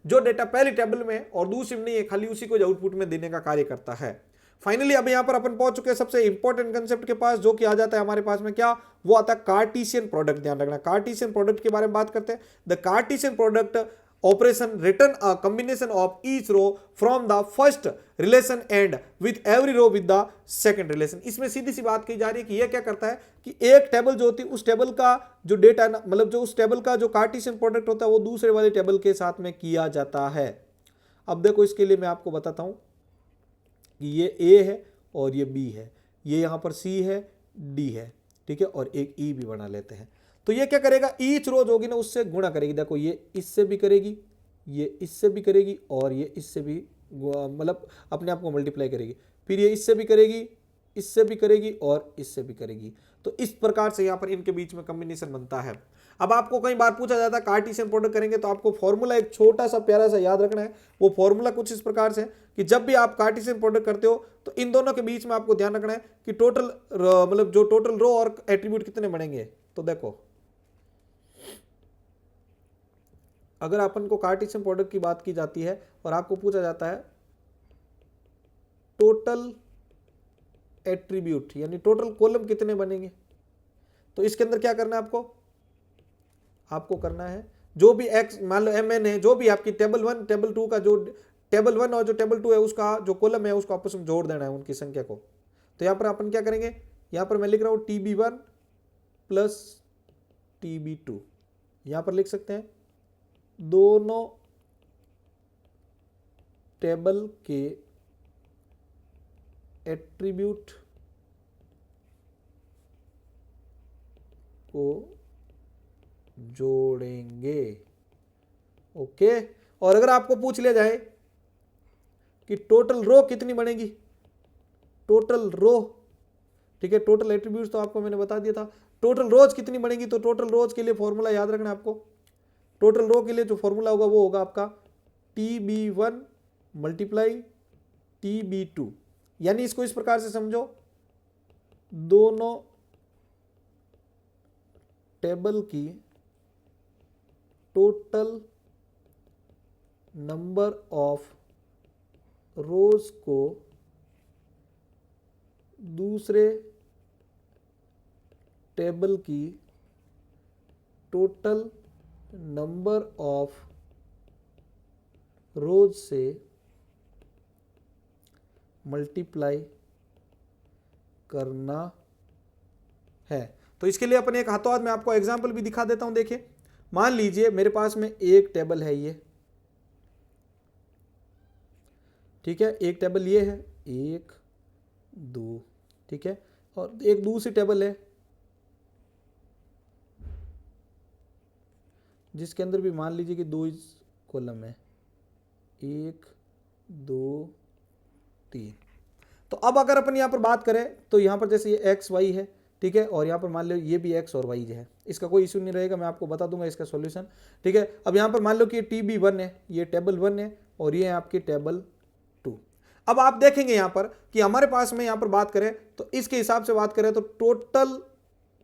जो डेटा पहली टेबल में और दूसरी में नहीं है, खाली उसी को आउटपुट में देने का कार्य करता है। फाइनली अब यहां पर अपन पहुंच चुके हैं सबसे इंपॉर्टेंट कंसेप्ट के पास, जो कि आ जाता है हमारे पास में क्या, वो आता है कार्टेशियन प्रोडक्ट। ध्यान रखना कार्टेशियन प्रोडक्ट के बारे में बात करते हैं। The Cartesian product operation return a combination of each row from the first relation and with every row with the second relation। इसमें सीधी सी बात कही जा रही है कि ये क्या करता है कि एक टेबल जो होती है उस टेबल का जो डेटा, मतलब जो उस टेबल का जो कार्टेशियन प्रोडक्ट होता है वो दूसरे वाले टेबल के साथ में किया जाता है। अब देखो इसके लिए मैं आपको बताता हूं कि ये ए है और ये बी है, ये यहां पर सी है, डी है, ठीक है, और एक ई भी बना लेते हैं। तो ये क्या करेगा, ईच रो जो होगी ना उससे गुणा करेगी। देखो ये इससे भी करेगी, ये इससे भी करेगी और ये इससे भी, मतलब अपने आप को मल्टीप्लाई करेगी, फिर ये इससे भी करेगी, इससे भी करेगी और इससे भी करेगी। तो इस प्रकार से यहाँ पर इनके बीच में कॉम्बिनेशन बनता है। अब आपको कई बार पूछा जाता है कार्टेशियन प्रोडक्ट करेंगे तो आपको फॉर्मूला एक छोटा सा प्यारा सा याद रखना है। वो फॉर्मूला कुछ इस प्रकार से कि जब भी आप कार्टेशियन प्रोडक्ट करते हो तो इन दोनों के बीच में आपको ध्यान रखना है कि टोटल, मतलब जो टोटल रो और एट्रीब्यूट कितने बनेंगे। तो देखो अगर अपन को कार्टेशियन प्रोडक्ट की बात की जाती है और आपको पूछा जाता है टोटल एट्रीब्यूट यानी टोटल कॉलम कितने बनेंगे, तो इसके अंदर क्या करना है आपको करना है जो भी एक्स, मान लो mn है, जो भी आपकी टेबल 1 टेबल 2 का जो टेबल 1 और जो टेबल 2 है उसका जो कॉलम है उसको आपस में जोड़ देना है उनकी संख्या को। तो यहां पर अपन क्या करेंगे, यहां पर मैं लिख रहा हूं TB1 प्लस TB2, यहां पर लिख सकते हैं दोनों टेबल के एट्रीब्यूट को जोड़ेंगे। ओके, और अगर आपको पूछ लिया जाए कि टोटल रो कितनी बनेगी, टोटल रो, ठीक है, टोटल एट्रीब्यूट्स तो आपको मैंने बता दिया था, टोटल रोज कितनी बनेगी, तो टोटल रोज के लिए फॉर्मूला याद रखना आपको। टोटल रो के लिए जो फॉर्मूला होगा वो होगा आपका TB1 मल्टीप्लाई TB2, यानी इसको इस प्रकार से समझो, दोनों टेबल की टोटल नंबर ऑफ रोज को दूसरे टेबल की टोटल नंबर ऑफ रोज से मल्टीप्लाई करना है। तो इसके लिए अपन एक हाथों हाथ में आपको एग्जांपल भी दिखा देता हूं। देखिए मान लीजिए मेरे पास में एक टेबल है ये, ठीक है, एक टेबल ये है 1 2, ठीक है, और एक दूसरी टेबल है जिसके अंदर भी मान लीजिए कि 2 कॉलम है 1 2 3। तो अब अगर अपन यहाँ पर बात करें तो यहाँ पर जैसे ये x y है, ठीक है, और यहाँ पर मान लो ये भी x और y है, इसका कोई इशू नहीं रहेगा, मैं आपको बता दूंगा इसका सॉल्यूशन, ठीक है। अब यहाँ पर मान लो कि ये TB1 है, ये टेबल 1 है और ये है आपकी टेबल 2। अब आप देखेंगे यहाँ पर कि हमारे पास में यहाँ पर बात करें तो इसके हिसाब से बात करें तो टोटल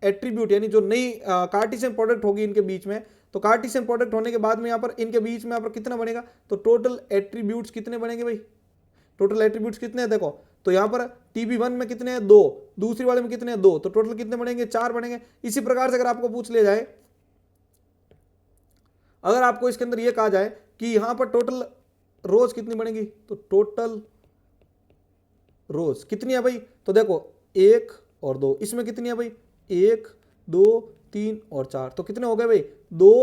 एट्रीब्यूट यानी जो नई कार्टेशियन प्रोडक्ट होगी इनके बीच में, तो कार्टेशियन प्रोडक्ट होने के बाद में यहाँ पर इनके बीच में यहाँ पर कितना बनेगा, तो टोटल एट्रीब्यूट्स कितने बनेंगे भाई, टोटल एट्रीब्यूट्स कितने हैं देखो, तो यहाँ पर TB1 में कितने हैं 2, दूसरी वाले में कितने हैं 2, तो टोटल कितने बनेंगे 4 बनेंगे। इसी प्रकार से अगर आपको पूछ लिया जाए, अगर आपको इसके अंदर ये कहा जाए कि यहाँ पर टोटल रोज कितनी बनेगी, तो टोटल रोज कितनी है भाई, तो देखो 1 और 2, इसमें कितनी है भाई 1 2 3 और 4, तो कितने हो गए भाई 2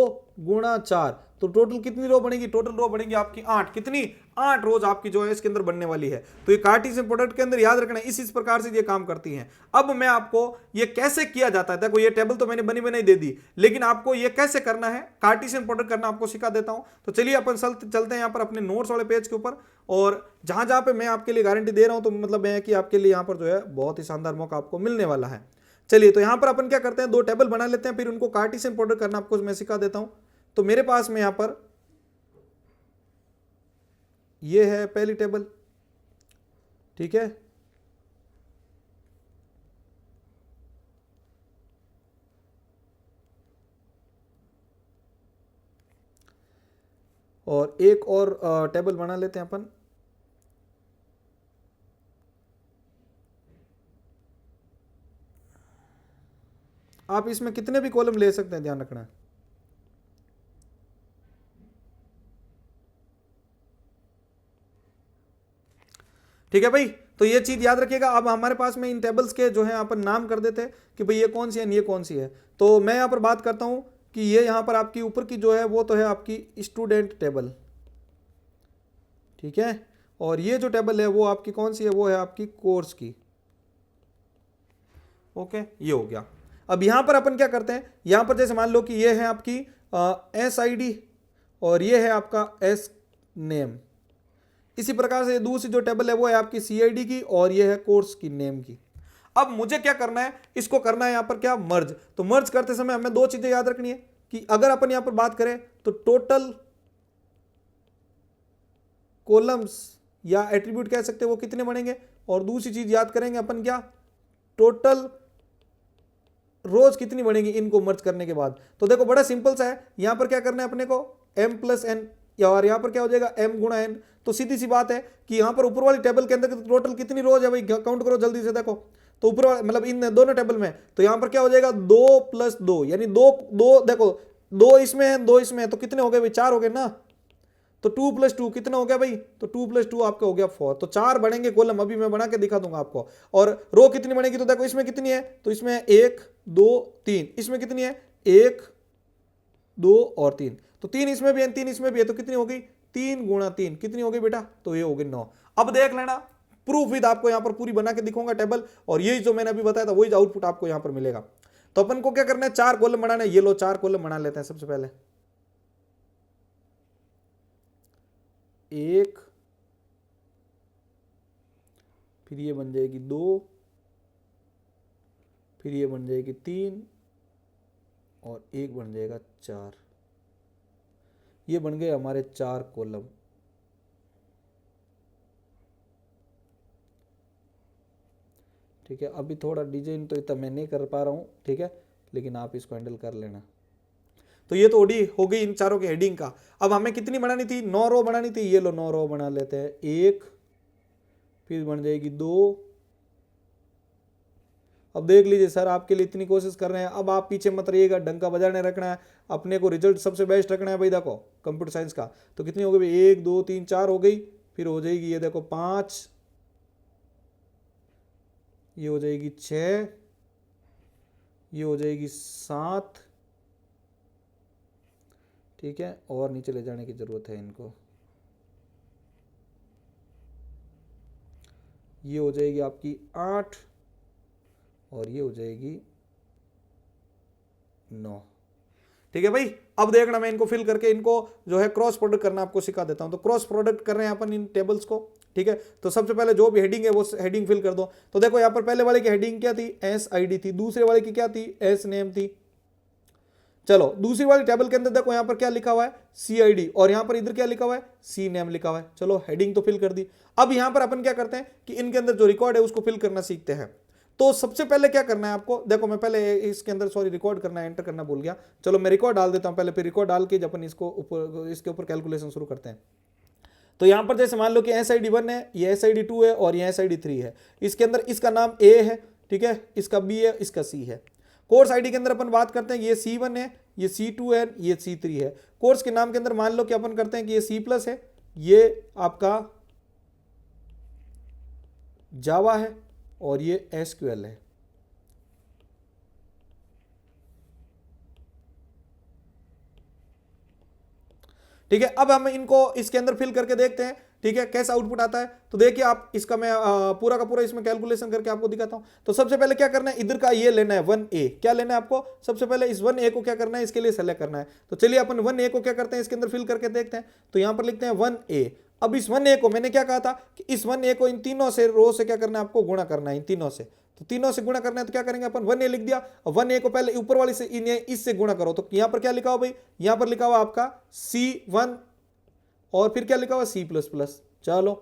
गुणा 4, तो टोटल कितनी रो बनेगी, टोटल रो बनेगी आपकी 8, कितनी 8 रोज आपकी जो है इसके अंदर बनने वाली है। तो ये कार्टेशियन प्रोडक्ट के अंदर याद रखना इस प्रकार से ये काम करती हैं। अब मैं आपको ये कैसे किया जाता है, देखो ये टेबल तो मैंने बनी बनाई दे दी, लेकिन आपको ये कैसे करना है कार्टेशियन प्रोडक्ट करना आपको सिखा देता हूं। तो चलिए अपन चलते हैं यहाँ पर अपने नोट्स वाले पेज के ऊपर, और जहां जहां पे मैं आपके लिए गारंटी दे रहा हूं तो मतलब है कि आपके लिए यहाँ पर जो है बहुत ही शानदार मौका आपको मिलने वाला है। चलिए तो यहां पर अपन क्या करते हैं, 2 टेबल बना लेते हैं, फिर उनको कार्टेशियन प्रोडक्ट करना आपको मैं सिखा देता हूं। तो मेरे पास में यहां पर ये है पहली टेबल, ठीक है, और एक और टेबल बना लेते हैं अपन। आप इसमें कितने भी कॉलम ले सकते हैं, ध्यान रखना है। ठीक है भाई, तो ये चीज याद रखिएगा। अब हमारे पास में इन टेबल्स के जो है अपन नाम कर देते हैं कि भाई ये कौन सी है, ये कौन सी है। तो मैं यहां पर बात करता हूं कि ये यहां पर आपकी ऊपर की जो है वो तो है आपकी स्टूडेंट टेबल, ठीक है, और ये जो टेबल है वो आपकी कौन सी है, वो है आपकी कोर्स की। ओके, ये हो गया। अब यहां पर अपन क्या करते हैं, यहां पर जैसे मान लो कि ये है आपकी SID और ये है आपका S नेम। इसी प्रकार से दूसरी जो टेबल है वो है आपकी CID की और ये है कोर्स की नेम की। अब मुझे क्या करना है, इसको करना है यहां पर क्या मर्ज। तो मर्ज करते समय हमें 2 चीजें याद रखनी है कि अगर अपन यहां पर बात करें तो टोटल कॉलम्स या एट्रीब्यूट कह सकते हैं वो कितने बनेंगे, और दूसरी चीज याद करेंगे अपन क्या, टोटल रोज कितनी बनेगी इनको मर्ज करने के बाद। तो देखो बड़ा सिंपल सा है, यहां पर क्या करना है अपने को m + n, और यहां पर क्या हो जाएगा m × n। तो सीधी सी बात है कि यहां पर ऊपर वाली टेबल के अंदर टोटल कितनी रोज है भाई, काउंट करो जल्दी से। देखो तो ऊपर वाले मतलब इन दोनों टेबल में, तो यहां पर क्या हो जाएगा 2 + 2 यानी 2 देखो 2 इसमें है 2 इसमें है, तो कितने हो गए भाई 4 हो गए ना। तो 2 + 2 कितना हो गया भाई, तो 2 + 2 आपका हो गया 4। तो 4 बढ़ेंगे कॉलम, अभी मैं बना के दिखा दूंगा आपको। और रो कितनी बनेगी, तो देखो इसमें कितनी है, तो इसमें 1 2 3, इसमें कितनी है 1 2 और 3, तो 3 इसमें भी है 3 इसमें भी है, तो कितनी हो गई 3 × 3 कितनी हो गई बेटा, तो ये हो गई 9। अब देख लेना प्रूफ विद आपको यहां पर पूरी बना के दिखाऊंगा टेबल, और यही जो मैंने अभी बताया था वही आउटपुट आपको यहां पर मिलेगा। तो अपन को क्या करना है, 4 कॉलम बनाना है। ये लो 4 कॉलम बना लेते हैं सबसे पहले। 1, फिर ये बन जाएगी 2, फिर ये बन जाएगी 3 और एक बन जाएगा 4। ये बन गए हमारे 4 कॉलम। ठीक है, अभी थोड़ा डिजाइन तो इतना मैं नहीं कर पा रहा हूँ, ठीक है, लेकिन आप इसको हैंडल कर लेना। तो ये तो ओडी हो गई इन चारों के हेडिंग का। अब हमें कितनी बनानी थी, 9 रो बनानी थी। ये लो 9 रो बना लेते हैं। 1, फिर बन जाएगी 2। अब देख लीजिए सर आपके लिए इतनी कोशिश कर रहे हैं, अब आप पीछे मत रहिएगा, डंका बजाने रखना है, अपने को रिजल्ट सबसे बेस्ट रखना है भाई। देखो कंप्यूटर साइंस का तो कितनी हो गई, 1 2 3 4 हो गई, फिर हो जाएगी ये देखो 5, ये हो जाएगी 6, ये हो जाएगी 7, ठीक है, और नीचे ले जाने की जरूरत है इनको। ये हो जाएगी आपकी 8 और ये हो जाएगी 9। ठीक है भाई, अब देखना मैं इनको फिल करके इनको जो है क्रॉस प्रोडक्ट करना आपको सिखा देता हूं। तो क्रॉस प्रोडक्ट कर रहे हैं अपन इन टेबल्स को, ठीक है। तो सबसे पहले जो भी हेडिंग है वो हेडिंग फिल कर दो। तो देखो यहाँ पर पहले वाले की हेडिंग क्या थी, SID थी, दूसरे वाले की क्या थी, S नेम थी। चलो दूसरी वाली टेबल के अंदर देखो यहाँ पर क्या लिखा हुआ है, CID, और यहाँ पर इधर क्या लिखा हुआ है, C नेम लिखा हुआ है। चलो हेडिंग तो फिल कर दी। अब यहाँ पर अपन क्या करते हैं कि इनके अंदर जो रिकॉर्ड है उसको फिल करना सीखते हैं। तो सबसे पहले क्या करना है आपको, देखो मैं पहले इसके अंदर सॉरी रिकॉर्ड करना है, एंटर करना भूल गया। चलो मैं रिकॉर्ड डाल देता हूं पहले, फिर रिकॉर्ड डाल के जब अपन इसको ऊपर इसके ऊपर कैलकुलेशन शुरू करते हैं। तो यहां पर जैसे मान लो कि SID 1 है, ये SID 2 है और ये SID 3 है। इसके अंदर इसका नाम A है, ठीक है, इसका B है, इसका C है। कोर्स आईडी के अंदर अपन बात करते हैं कि ये C1 है, ये C2 है, ये C3 है। कोर्स के नाम के अंदर मान लो कि अपन करते हैं कि ये C+ है, ये आपका जावा है और ये SQL है। ठीक है, अब हम इनको इसके अंदर फिल करके देखते हैं, ठीक है, कैसा आउटपुट आता है। तो देखिए आप, इसका मैं पूरा का पूरा इसमें कैलकुलेशन करके आपको दिखाता हूं। तो सबसे पहले क्या करना है, इधर का ये लेना है 1A, क्या लेना है आपको, सबसे पहले इस 1A को क्या करना है, इसके लिए सेलेक्ट करना है। तो चलिए अपन 1A को क्या करते हैं, इसके अंदर फिल करके देखते हैं। तो यहां पर लिखते हैं 1A। अब इस 1A को मैंने क्या कहा था कि इस 1A को इन तीनों से रो से क्या करना है, आपको गुणा करना है, इन तीनों से। तो तीनों से गुणा करना है तो क्या करेंगे अपन, 1A लिख दिया। और 1A को पहले ऊपर वाली से इससे गुणा करो। तो यहां पर क्या लिखा हुआ भाई, यहां पर लिखा हुआ आपका C1 और फिर क्या लिखा हुआ C++। चलो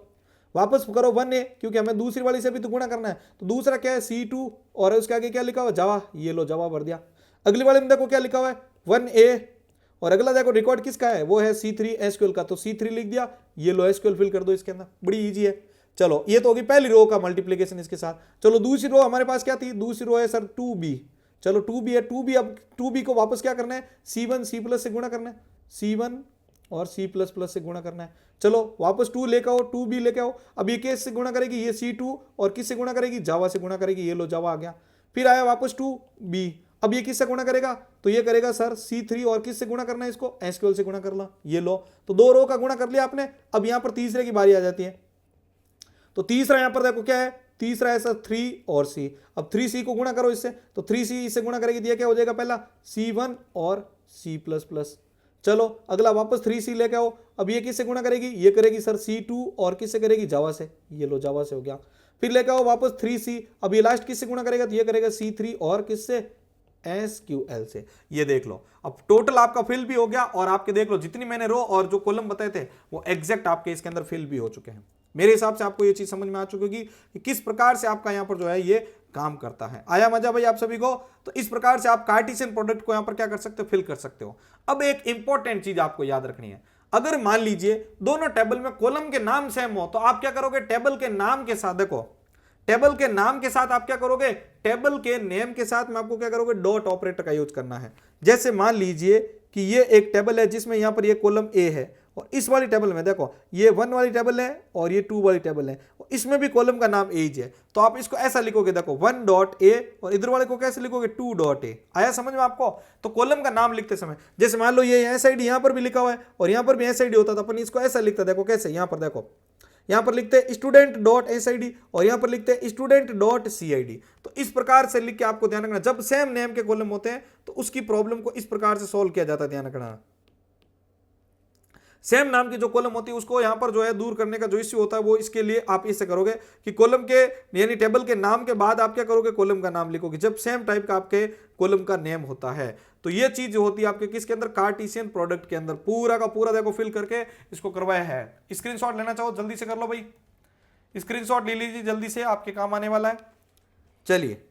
वापस करो 1A, क्योंकि हमें दूसरी वाली से भी तो गुणा करना है। तो दूसरा क्या है C2 और उसके आगे क्या लिखा हुआ जावा, ये लो जावा भर दिया। अगली वाले में देखो क्या लिखा हुआ है 1A, और अगला देखो रिकॉर्ड किसका है, वो है C3 SQL का। तो C3 लिख दिया, ये लो SQL फिल कर दो इसके अंदर, बड़ी इजी है। चलो ये तो होगी पहली रो का मल्टीप्लीकेशन इसके साथ। चलो दूसरी रो हमारे पास क्या थी, दूसरी रो है सर 2B। चलो 2B है, 2B अब 2B को वापस क्या करना है, C1 C+ से गुणा करना है, C1 और C++ से गुणा करना है। चलो वापस 2 लेकर आओ, 2B लेके आओ। अब ये किस से गुणा करेगी, ये C2 और किस से गुणा करेगी, जावा से गुणा करेगी, ये लो जावा आ गया। फिर आया वापस 2B, अब ये किससे गुणा करेगा, तो ये करेगा सर C3 और किससे गुणा करना है इसको, SQL से गुणा कर लो, ये लो। तो दो रो का गुणा कर लिया आपने। अब यहां पर तीसरे की बारी आ जाती है। तो तीसरा यहां पर देखो क्या है, तीसरा है सर 3 और C। अब 3C को गुणा करो इससे, तो 3C इससे गुणा करेगी, दिया क्या हो जाएगा, पहला C1 और C++। चलो अगला वापस 3C लेके आओ। अब ये किससे गुणा करेगी, ये करेगी सर C2 और किससे करेगी, जावा से, ये लो जावा से हो गया। फिर लेके आओ वापस 3C, अब ये लास्ट किससे गुणा करेगा, तो ये करेगा C3 और किससे, SQL से। ये देख लो, अब टोटल आपका फिल भी हो गया, और आपके देख लो जितनी मैंने रो और जो कॉलम बताए थे वो एग्जैक्ट आपके इसके अंदर फिल भी हो चुके हैं। मेरे हिसाब से आपको ये चीज समझ में आ चुकी होगी कि किस प्रकार से आपका यहां पर जो है ये काम करता है। आया मजा भाई आप सभी को। तो इस प्रकार से आप कार्टेशियन प्रोडक्ट को यहां पर क्या कर सकते हो, फिल कर सकते हो। अब एक इंपॉर्टेंट चीज आपको याद रखनी है, अगर मान लीजिए दोनों टेबल में कॉलम के नाम सेम हो, तो आप क्या करोगे, टेबल के नाम के साथ, देखो टेबल के नाम के साथ आप क्या करोगे, टेबल के नेम के साथ में आपको क्या करोगे, डॉट ऑपरेटर का यूज करना है। जैसे मान लीजिए कि ये एक टेबल है जिसमें यहां पर ये कॉलम A है, और इस वाली टेबल में देखो ये 1 वाली टेबल है और ये 2 वाली टेबल है, और इसमें भी कॉलम का नाम एज है। तो आप इसको ऐसा लिखोगे, देखो 1.A, और इधर वाले को कैसे लिखोगे, 2.A। आया समझ में आपको। तो कॉलम का नाम लिखते समय जैसे मान लो ये SID यहां पर भी लिखा हुआ है और यहां पर भी SID होता, तो अपन इसको ऐसा लिखता, देखो कैसे, यहां पर देखो, यहां पर लिखते हैं student.SID और यहां पर लिखते हैं student.CID। तो इस प्रकार से लिख के आपको ध्यान रखना, जब सेम नेम के कॉलम होते हैं तो उसकी प्रॉब्लम को इस प्रकार से सॉल्व किया जाता है, ध्यान रखना। सेम नाम की जो कॉलम होती है उसको यहां पर जो है दूर करने का जो इश्यू होता है, वो इसके लिए आप इससे करोगे कि कॉलम के यानी टेबल के नाम के बाद आप क्या करोगे, कॉलम का नाम लिखोगे, जब सेम टाइप का आपके कॉलम का नेम होता है। तो ये चीज जो होती है आपके किसके अंदर, कार्टेशियन प्रोडक्ट के अंदर, पूरा का पूरा देखो फिल करके इसको करवाया है। स्क्रीनशॉट लेना चाहो जल्दी से कर लो भाई, स्क्रीनशॉट ले लीजिए जल्दी से, आपके काम आने वाला है। चलिए,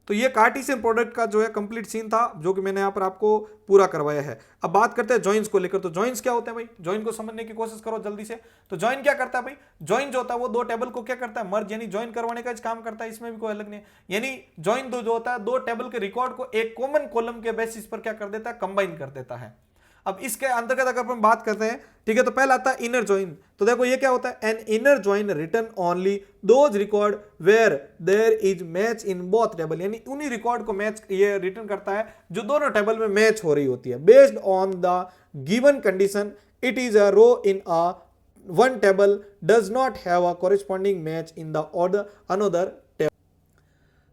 तो ये कार्टेशियन प्रोडक्ट का जो है कंप्लीट सीन था, जो कि मैंने यहाँ पर आपको पूरा करवाया है। अब बात करते हैं जॉइंस को लेकर। तो जॉइंस क्या होते हैं भाई, जॉइन को समझने की कोशिश करो जल्दी से। तो जॉइन क्या करता है भाई, जॉइन जो होता है वो दो टेबल को क्या करता है, मर्ज यानी जॉइन करवाने का काम करता है, इसमें भी कोई अलग नहीं है। यानी जॉइन जो होता है, दो टेबल के रिकॉर्ड को एक कॉमन कॉलम के बेसिस पर क्या कर देता है, कंबाइन कर देता है। अब इसके अंतर्गत अगर हम बात करते हैं, ठीक है, तो पहला आता है इनर जॉइन। तो देखो ये क्या होता है, an inner join return only those record where there is match in both table, यानी उन्हीं रिकॉर्ड को मैच ये रिटर्न करता है जो दोनों टेबल में मैच हो रही होती है। Based on the given condition it is a row in a one table does not have a corresponding match in the another.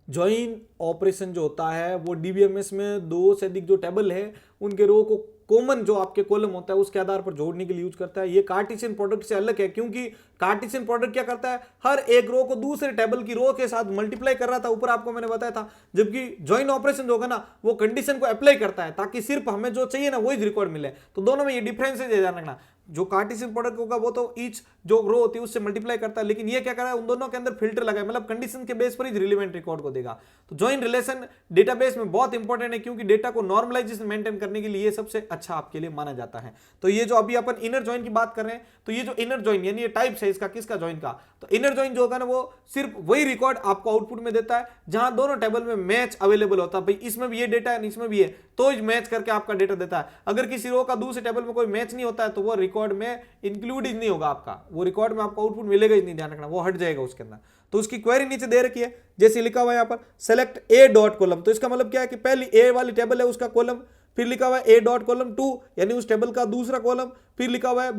Join operation जो होता है वो डीबीएमएस में दो से अधिक जो टेबल है उनके रो को कॉमन जो आपके कॉलम होता है उसके आधार पर जोड़ने के लिए यूज करता है। ये कार्टेशियन प्रोडक्ट से अलग है, क्योंकि कार्टेशियन प्रोडक्ट क्या करता है, हर एक रो को दूसरे टेबल की रो के साथ मल्टीप्लाई कर रहा था, ऊपर आपको मैंने बताया था। जबकि जॉइन ऑपरेशन जो होगा ना वो कंडीशन को अप्लाई करता है ताकि सिर्फ हमें जो चाहिए ना वही रिकॉर्ड मिले। तो दोनों में ये डिफरेंस है, ध्यान रखना। जो कार्टेशियन प्रोडक्ट होगा वो तो ईच जो रो होती है उससे मल्टीप्लाई करता है, लेकिन ये क्या कर रहा है, उन दोनों के अंदर फिल्टर लगा है, मतलब कंडीशन के बेस पर ही रिलेवेंट रिकॉर्ड को देगा। तो जॉइन रिलेशन डेटाबेस में बहुत इंपॉर्टेंट है, क्योंकि डेटा को नॉर्मलाइजेशन मेंटेन करने के लिए ये सबसे अच्छा आपके लिए माना जाता है। तो ये जो अभी अपन इनर जॉइन की बात कर रहे हैं, तो ये जो इनर जॉइन यानी ये टाइप्स है इसका, किसका, जॉइन का। तो इनर जॉइन जो होगा ना वो सिर्फ वही रिकॉर्ड आपको आउटपुट में देता है जहां दोनों टेबल में मैच अवेलेबल होता है। भाई इसमें भी ये डेटा है, इसमें भी है, तो मैच करके आपका डेटा देता है। अगर किसी रो का दूसरे टेबल में कोई मैच नहीं होता है तो वो रिकॉर्ड में इंक्लूड ही नहीं होगा, आपका वो रिकॉर्ड में आपको आउटपुट मिलेगा ही नहीं, ध्यान रखना, वो हट जाएगा उसके अंदर। तो उसकी क्वेरी नीचे दे रखी है, जैसे लिखा हुआ है यहाँ पर सेलेक्ट ए डॉट कॉलम। तो इसका मतलब क्या है कि पहली ए वाली टेबल है उसका कॉलम, फिर लिखा हुआ है ए डॉट कॉलम 2 यानी उस टेबल का दूसरा कॉलम, फिर लिखा हुआ है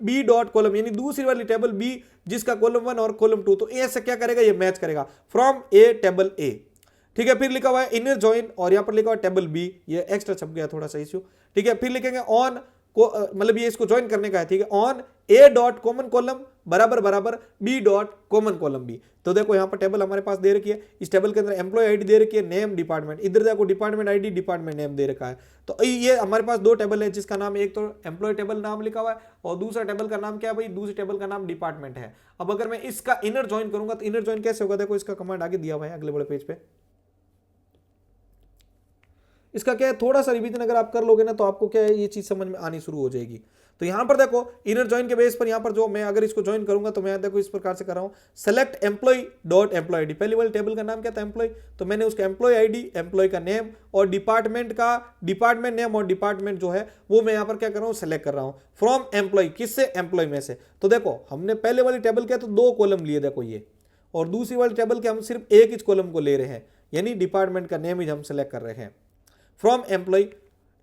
बी डॉट कॉलम यानी दूसरी वाली टेबल बी जिसका कॉलम 1 और कॉलम 2, तो ए से क्या करेगा, ये मैच करेगा फ्रॉम ए टेबल ए। ठीक है, फिर लिखा हुआ है इनर जॉइन और यहां पर लिखा हुआ है टेबल बी, ये एक्स्ट्रा छप गया थोड़ा सा इश्यू। ठीक है, फिर लिखेंगे ऑन को मतलब ये इसको ज्वाइन करने का है। ठीक है, on A dot common column बराबर बराबर B dot common column B. तो देखो यहां पर टेबल हमारे पास दे रखी है, इस टेबल के अंदर एम्प्लॉय आईडी दे रखी है, नेम डिपार्टमेंट, इधर देखो डिपार्टमेंट आईडी डिपार्टमेंट नेम दे रखा है। तो ये हमारे पास दो टेबल है जिसका नाम एक तो एम्प्लॉय टेबल नाम लिखा हुआ है और दूसरा टेबल का नाम क्या है भाई, दूसरी टेबल का नाम डिपार्टमेंट है। अब अगर मैं इसका इनर ज्वाइन करूंगा तो इनर ज्वाइन कैसे होगा, देखो इसका कमांड आगे दिया हुआ है अगले वाले पेज पे। इसका क्या है, थोड़ा सा रिवीजन अगर आप कर लोगे ना तो आपको क्या है ये चीज समझ में आनी शुरू हो जाएगी। तो यहां पर देखो इनर ज्वाइन के बेस पर यहां पर जो मैं अगर इसको ज्वाइन करूंगा तो मैं देखो इस प्रकार से कर रहा हूं, select employee dot employee ID, पहली वाली टेबल का नाम क्या था एम्प्लॉय, तो मैंने उसका एम्प्लॉय आईडी, एम्प्लॉय का नेम और डिपार्टमेंट का डिपार्टमेंट नेम और डिपार्टमेंट जो है वो मैं यहां पर क्या कर रहा हूं, सेलेक्ट कर रहा हूं फ्रॉम एम्प्लॉय, किससे, एम्प्लॉय में से। तो देखो हमने पहले वाली टेबल क्या तो दो कॉलम लिए देखो ये, और दूसरी वाली टेबल के हम सिर्फ एक ही कॉलम को ले रहे हैं यानी डिपार्टमेंट का नेम ही हम सेलेक्ट कर रहे हैं फ्रॉम एम्प्लॉय।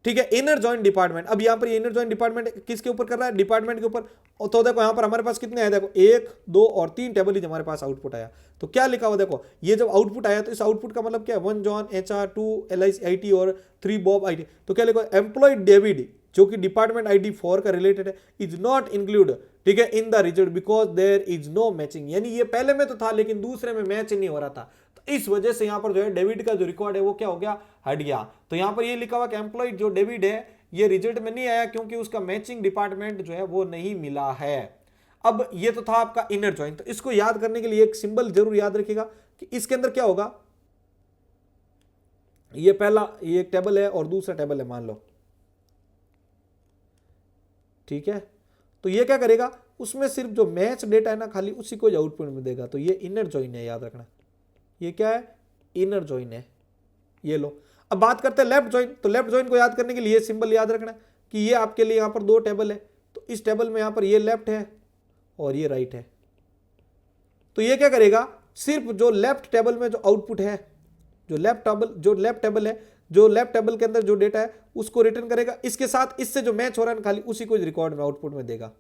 ठीक है, इनर जॉइन डिपार्टमेंट, अब यहां पर ये इनर जॉइन डिपार्टमेंट किसके ऊपर कर रहा है, डिपार्टमेंट के ऊपर। तो देखो यहां पर हमारे पास कितने आए, देखो 1 2 और 3 टेबल ही हमारे पास आउटपुट आया। तो क्या लिखा हुआ देखो, ये जब आउटपुट आया तो इस आउटपुट का मतलब क्या है, 1 जॉन HR 2 LIC और 3 बॉब IT। तो क्या लिखा, एम्प्लॉय डेविड जो कि डिपार्टमेंट ID 4 का रिलेटेड है, इज नॉट इंक्लूड, ठीक है, in the result because there is no matching, यानी ये पहले में तो था लेकिन दूसरे में मैच नहीं हो रहा था, तो इस वजह से यहां पर जो है डेविड का जो रिकॉर्ड है वो क्या हो गया, हट गया। तो यहां पर ये लिखा हुआ कि एम्प्लॉय जो डेविड है ये रिजल्ट में नहीं आया क्योंकि उसका मैचिंग डिपार्टमेंट जो है वो नहीं मिला है। अब ये तो था आपका इनर जॉइन, तो इसको याद करने के लिए एक सिंबल जरूर याद रखिएगा कि इसके अंदर क्या होगा, ये पहला ये एक टेबल है और दूसरा टेबल है मान लो, ठीक है, तो ये क्या करेगा, उसमें सिर्फ जो मैच डेटा है ना खाली उसी को आउटपुट में देगा। तो ये इनर जॉइन है, याद रखना ये क्या है, इनर जॉइन है। ये लो, अब बात करते हैं लेफ्ट जॉइन। तो लेफ्ट जॉइन को याद करने के लिए सिंबल याद रखना कि ये आपके लिए यहां पर दो टेबल है, तो इस टेबल में यहां पर ये लेफ्ट है और ये राइट है। तो ये क्या करेगा, सिर्फ जो लेफ्ट टेबल में जो आउटपुट है, जो लेफ्ट टेबल है, जो लेफ्ट टेबल के अंदर जो डेटा है उसको रिटर्न करेगा, इसके साथ इससे जो मैच हो रहा है खाली उसी को रिकॉर्ड में आउटपुट में देगा।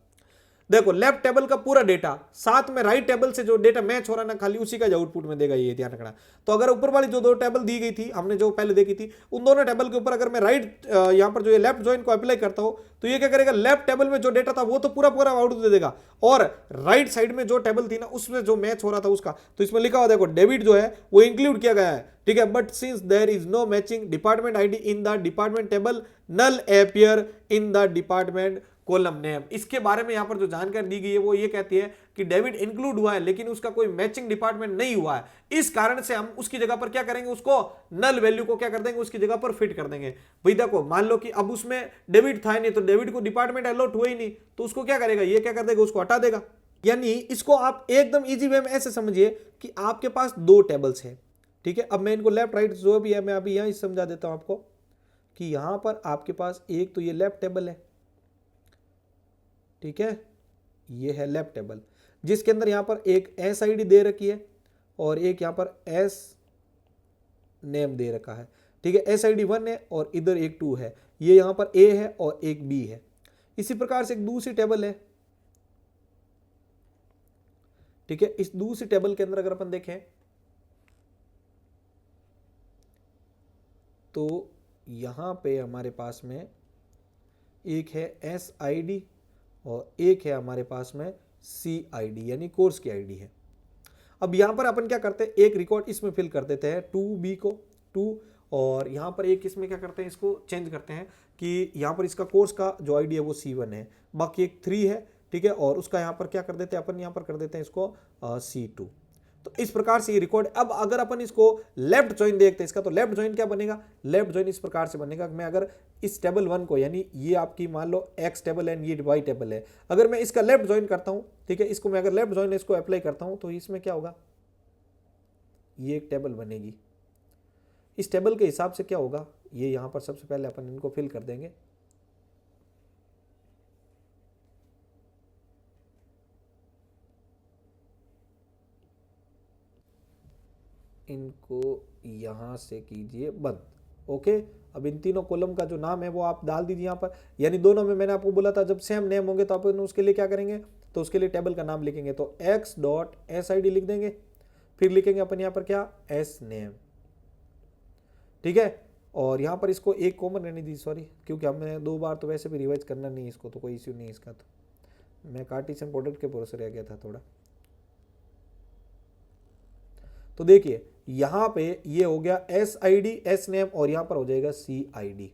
देखो लेफ्ट टेबल का पूरा डेटा साथ में राइट टेबल से जो डेटा मैच हो रहा है ना खाली उसी का आउटपुट में देगा, ये ध्यान रखना। तो अगर ऊपर वाली जो दो टेबल दी गई थी हमने जो पहले देखी थी, उन दोनों टेबल के ऊपर अगर मैं राइट यहां पर जो ये लेफ्ट जॉइन को अप्लाई करता हूं तो ये क्या करेगा, लेफ्ट टेबल में जो डेटा था वो तो पूरा पूरा आउटपुट दे देगा, और राइट साइड में जो टेबल थी ना उसमें जो मैच हो रहा था उसका, तो इसमें लिखा हुआ देखो डेविड जो है वो इंक्लूड किया गया है, ठीक है, but since there is no matching department ID in the department table null appear in the department column name. इसके बारे में यहां पर जो जानकारी दी गई है वो ये कहती है कि डेविड इंक्लूड हुआ है लेकिन उसका कोई मैचिंग डिपार्टमेंट नहीं हुआ है, इस कारण से हम उसकी जगह पर क्या करेंगे, उसको नल वैल्यू को क्या कर देंगे, उसकी जगह पर फिट कर देंगे। भाई देखो मान लो कि अब उसमें डेविड था नहीं, तो डेविड को डिपार्टमेंट अलॉट हुआ ही नहीं, तो उसको क्या करेगा, ये क्या कर देगा, उसको हटा देगा। यानी इसको आप एकदम इजी वे में ऐसे समझिए कि आपके पास दो टेबल्स हैं, ठीक है। अब मैं इनको लेफ्ट राइट जो भी है मैं अभी यहां समझा देता हूं आपको कि यहां पर आपके पास एक तो ये लेफ्ट टेबल है, ठीक है, ये है लेफ्ट टेबल जिसके अंदर यहां पर एक एस आईडी दे रखी है और एक यहां पर एस नेम दे रखा है, ठीक है, एस आईडी 1 है और इधर एक 2 है, ये यहां पर ए है और एक बी है। इसी प्रकार से एक दूसरी टेबल है, ठीक है, इस दूसरी टेबल के अंदर अगर अपन देखें तो यहां पे हमारे पास में एक है एस आईडी और एक है हमारे पास में सी आईडी यानी कोर्स की आईडी है। अब यहां पर अपन क्या करते हैं, एक रिकॉर्ड इसमें फिल कर देते हैं 2B को 2, और यहां पर एक इसमें क्या करते हैं, इसको चेंज करते हैं कि यहां पर इसका कोर्स का जो आईडी है वो C1 है, बाकी एक 3 है, ठीक है, और उसका यहां पर क्या कर देते हैं अपन, यहां पर कर देते हैं इसको C2। तो इस प्रकार से ये रिकॉर्ड। अब अगर अपन इसको लेफ्ट जॉइन देखते हैं इसका, तो लेफ्ट जॉइन क्या बनेगा, लेफ्ट जॉइन इस प्रकार से बनेगा कि मैं अगर इस टेबल 1 को, यानी ये आपकी मान लो X टेबल है ये Y टेबल है, अगर मैं इसका लेफ्ट जॉइन करता हूं, ठीक है, इसको मैं अगर लेफ्ट जॉइन इसको अप्लाई करता हूं तो इसमें क्या होगा, ये एक टेबल बनेगी। इस टेबल के हिसाब से क्या होगा, ये यहां पर सबसे पहले अपन इनको फिल कर देंगे, इनको यहां से कीजिए बंद ओके, अब इन तीनों कॉलम का जो नाम है वो आप डाल दीजिए यहाँ पर, यानी दोनों में मैंने आपको बोला था जब सेम नेम होंगे तो अपन उसके लिए क्या करेंगे, तो उसके लिए टेबल का नाम लिखेंगे, तो x.sid लिख देंगे, फिर लिखेंगे अपन यहाँ पर क्या, एस नेम, ठीक है। और यहाँ पर इसको एक कॉमन रहने दी, सॉरी, क्योंकि हमने 2 बार तो वैसे भी रिवाइज करना नहीं इसको, तो कोई इश्यू नहीं इसका, तो मैं कार्टेशियन प्रोडक्ट के भरोसे रह गया था थोड़ा। तो देखिए यहाँ पे ये हो गया SID एस नेम और यहाँ पर हो जाएगा CID।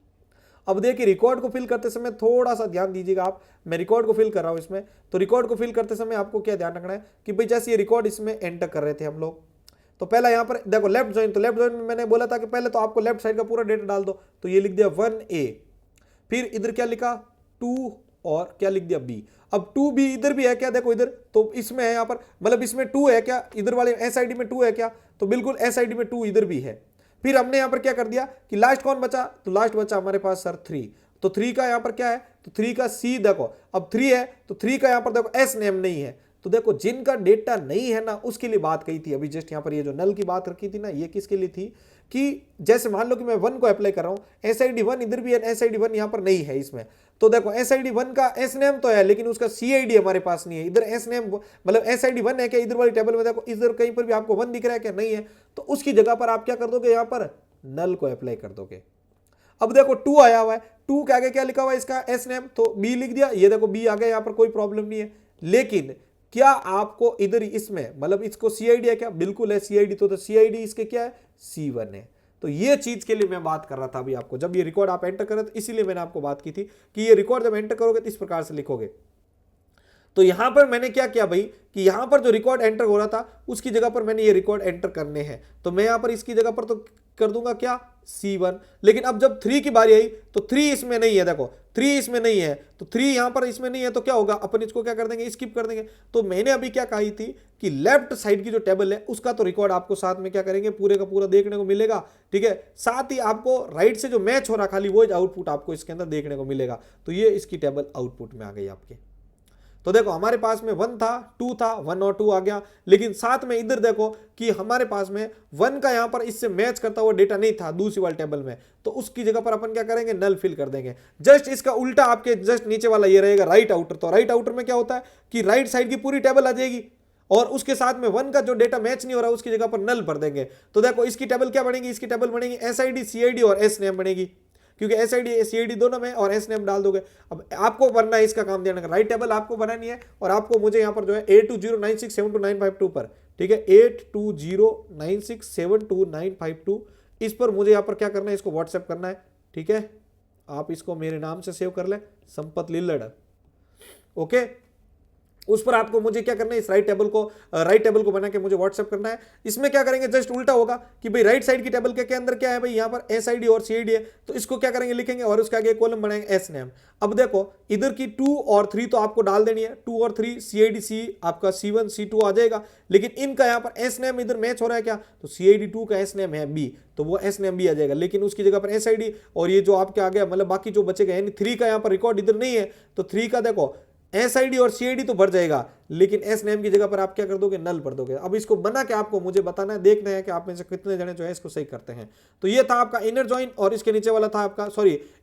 अब देखिए रिकॉर्ड को फिल करते समय थोड़ा सा ध्यान दीजिएगा आप, मैं रिकॉर्ड को फिल कर रहा हूँ इसमें, तो रिकॉर्ड को फिल करते समय आपको क्या ध्यान रखना है कि भाई जैसे ये रिकॉर्ड इसमें एंटर कर रहे थे हम लोग, तो पहला यहाँ पर देखो लेफ्ट ज्वाइन, तो लेफ्ट ज्वाइन में मैंने बोला था कि पहले तो आपको लेफ्ट साइड का पूरा डेटा डाल दो, तो ये लिख दिया 1A, फिर इधर क्या लिखा 2 और क्या लिख दिया B। अब 2B इधर भी है क्या, देखो इधर तो इसमें है, यहाँ पर मतलब इसमें 2 है क्या, इधर वाले SID में 2 है क्या, तो बिल्कुल SID में 2 इधर भी है। फिर हमने यहाँ पर क्या कर दिया कि लास्ट कौन बचा, तो लास्ट बचा हमारे पास सर 3, तो 3 का यहाँ पर क्या है, तो 3 का C देखो, अब 3 है तो 3 का यहाँ पर देखो S नेम नहीं है, तो देखो जिनका डेटा नहीं है ना उसके लिए बात कही थी अभी जस्ट यहाँ पर, ये जो नल की बात रखी थी ना, ये किसके लिए थी कि जैसे मान लो कि मैं 1 को अप्लाई कर रहा हूँ, SID 1 इधर भी है, SID 1 यहाँ पर नहीं है इसमें, तो देखो SID 1 का S नेम तो है लेकिन उसका CID हमारे पास नहीं है, इधर S नेम मतलब SID 1 है क्या, इधर वाली टेबल में देखो इधर कहीं पर भी आपको 1 दिख रहा है क्या, नहीं है, तो उसकी जगह पर आप क्या कर दोगे, यहाँ पर नल को अप्लाई कर दोगे। अब देखो 2 आया हुआ है, 2 के आगे क्या लिखा हुआ है इसका S नेम, तो B लिख दिया, ये देखो B आ गया, यहाँ पर कोई प्रॉब्लम नहीं है। लेकिन क्या आपको इधर इसमें मतलब इसको CID है क्या, बिल्कुल है CID, तो CID इसके क्या है, C1 है। तो ये चीज के लिए मैं बात कर रहा था अभी आपको, जब ये रिकॉर्ड आप एंटर करें, तो इसीलिए मैंने आपको बात की थी कि ये रिकॉर्ड जब एंटर करोगे तो इस प्रकार से लिखोगे। तो यहां पर मैंने क्या किया भाई कि यहां पर जो रिकॉर्ड एंटर हो रहा था उसकी जगह पर मैंने ये रिकॉर्ड एंटर करने हैं, तो मैं यहां पर इसकी जगह पर तो कर दूंगा क्या, C1। लेकिन अब जब 3 की बारी आई तो 3 इसमें नहीं है, देखो 3 इसमें नहीं है, तो 3 यहां पर इसमें नहीं है, तो क्या होगा, अपन इसको क्या कर देंगे, स्किप कर देंगे। तो मैंने अभी क्या कही थी कि लेफ्ट साइड की जो टेबल है उसका तो रिकॉर्ड आपको साथ में क्या करेंगे, पूरे का पूरा देखने को मिलेगा, ठीक है। साथ ही आपको राइट से जो मैच हो रहा खाली वो आउटपुट आपको इसके अंदर देखने को मिलेगा। तो ये इसकी टेबल आउटपुट में आ गई आपके। तो देखो हमारे पास में 1 था, 2 था, 1 और 2 आ गया, लेकिन साथ में इधर देखो कि हमारे पास में 1 का यहां पर इससे मैच करता हुआ डेटा नहीं था दूसरी वाली टेबल में, तो उसकी जगह पर अपन क्या करेंगे, नल फिल कर देंगे। जस्ट इसका उल्टा आपके जस्ट नीचे वाला ये रहेगा राइट आउटर, तो राइट आउटर में क्या होता है कि राइट साइड की पूरी टेबल आ जाएगी और उसके साथ में 1 का जो डेटा मैच नहीं हो रहा उसकी जगह पर नल भर देंगे। तो देखो इसकी टेबल क्या बनेगी, इसकी टेबल बनेगी SID CID और S नेम बनेगी, क्योंकि SID CID दोनों में और S नेम डाल दोगे। अब आपको बनना है इसका काम देने का, राइट टेबल आपको बनानी है और आपको मुझे यहाँ पर जो है 8209672952 पर, ठीक है, 8209672952 इस पर मुझे यहाँ पर क्या करना है, इसको व्हाट्सएप करना है, ठीक है। आप इसको मेरे नाम से सेव कर ले, संपत लिल्लड़, ओके। उस पर आपको मुझे क्या करना है, इस राइट टेबल को बना के मुझे व्हाट्सएप करना है। इसमें क्या करेंगे, जस्ट उल्टा होगा कि भाई राइट साइड की टेबल के अंदर क्या है भाई, यहाँ पर SID और CID है, तो इसको क्या करेंगे, लिखेंगे और उसके आगे कॉलम बनाएंगे S नेम। अब देखो इधर की 2 और 3 तो आपको डाल देनी है, 2 और 3 CID C आपका C1 C2 आ जाएगा, लेकिन इनका यहाँ पर S नेम इधर मैच हो रहा है क्या, तो CID 2 का S नेम है B, तो वो S नेम भी आ जाएगा, लेकिन उसकी जगह पर SID और ये जो आपके आ गया मतलब बाकी जो बचेगा, यानी 3 का यहाँ पर रिकॉर्ड इधर नहीं है, तो 3 का देखो SID और CID तो भर जाएगा, लेकिन S नेम की जगह पर आप क्या कर दोगे, नल भर दोगे। अब इसको बना के आपको मुझे बताना है, देखना है कि आप में से कितने जने जो है इसको सही करते हैं। तो ये था आपका इनर जॉइन और इसके नीचे वाला था आपका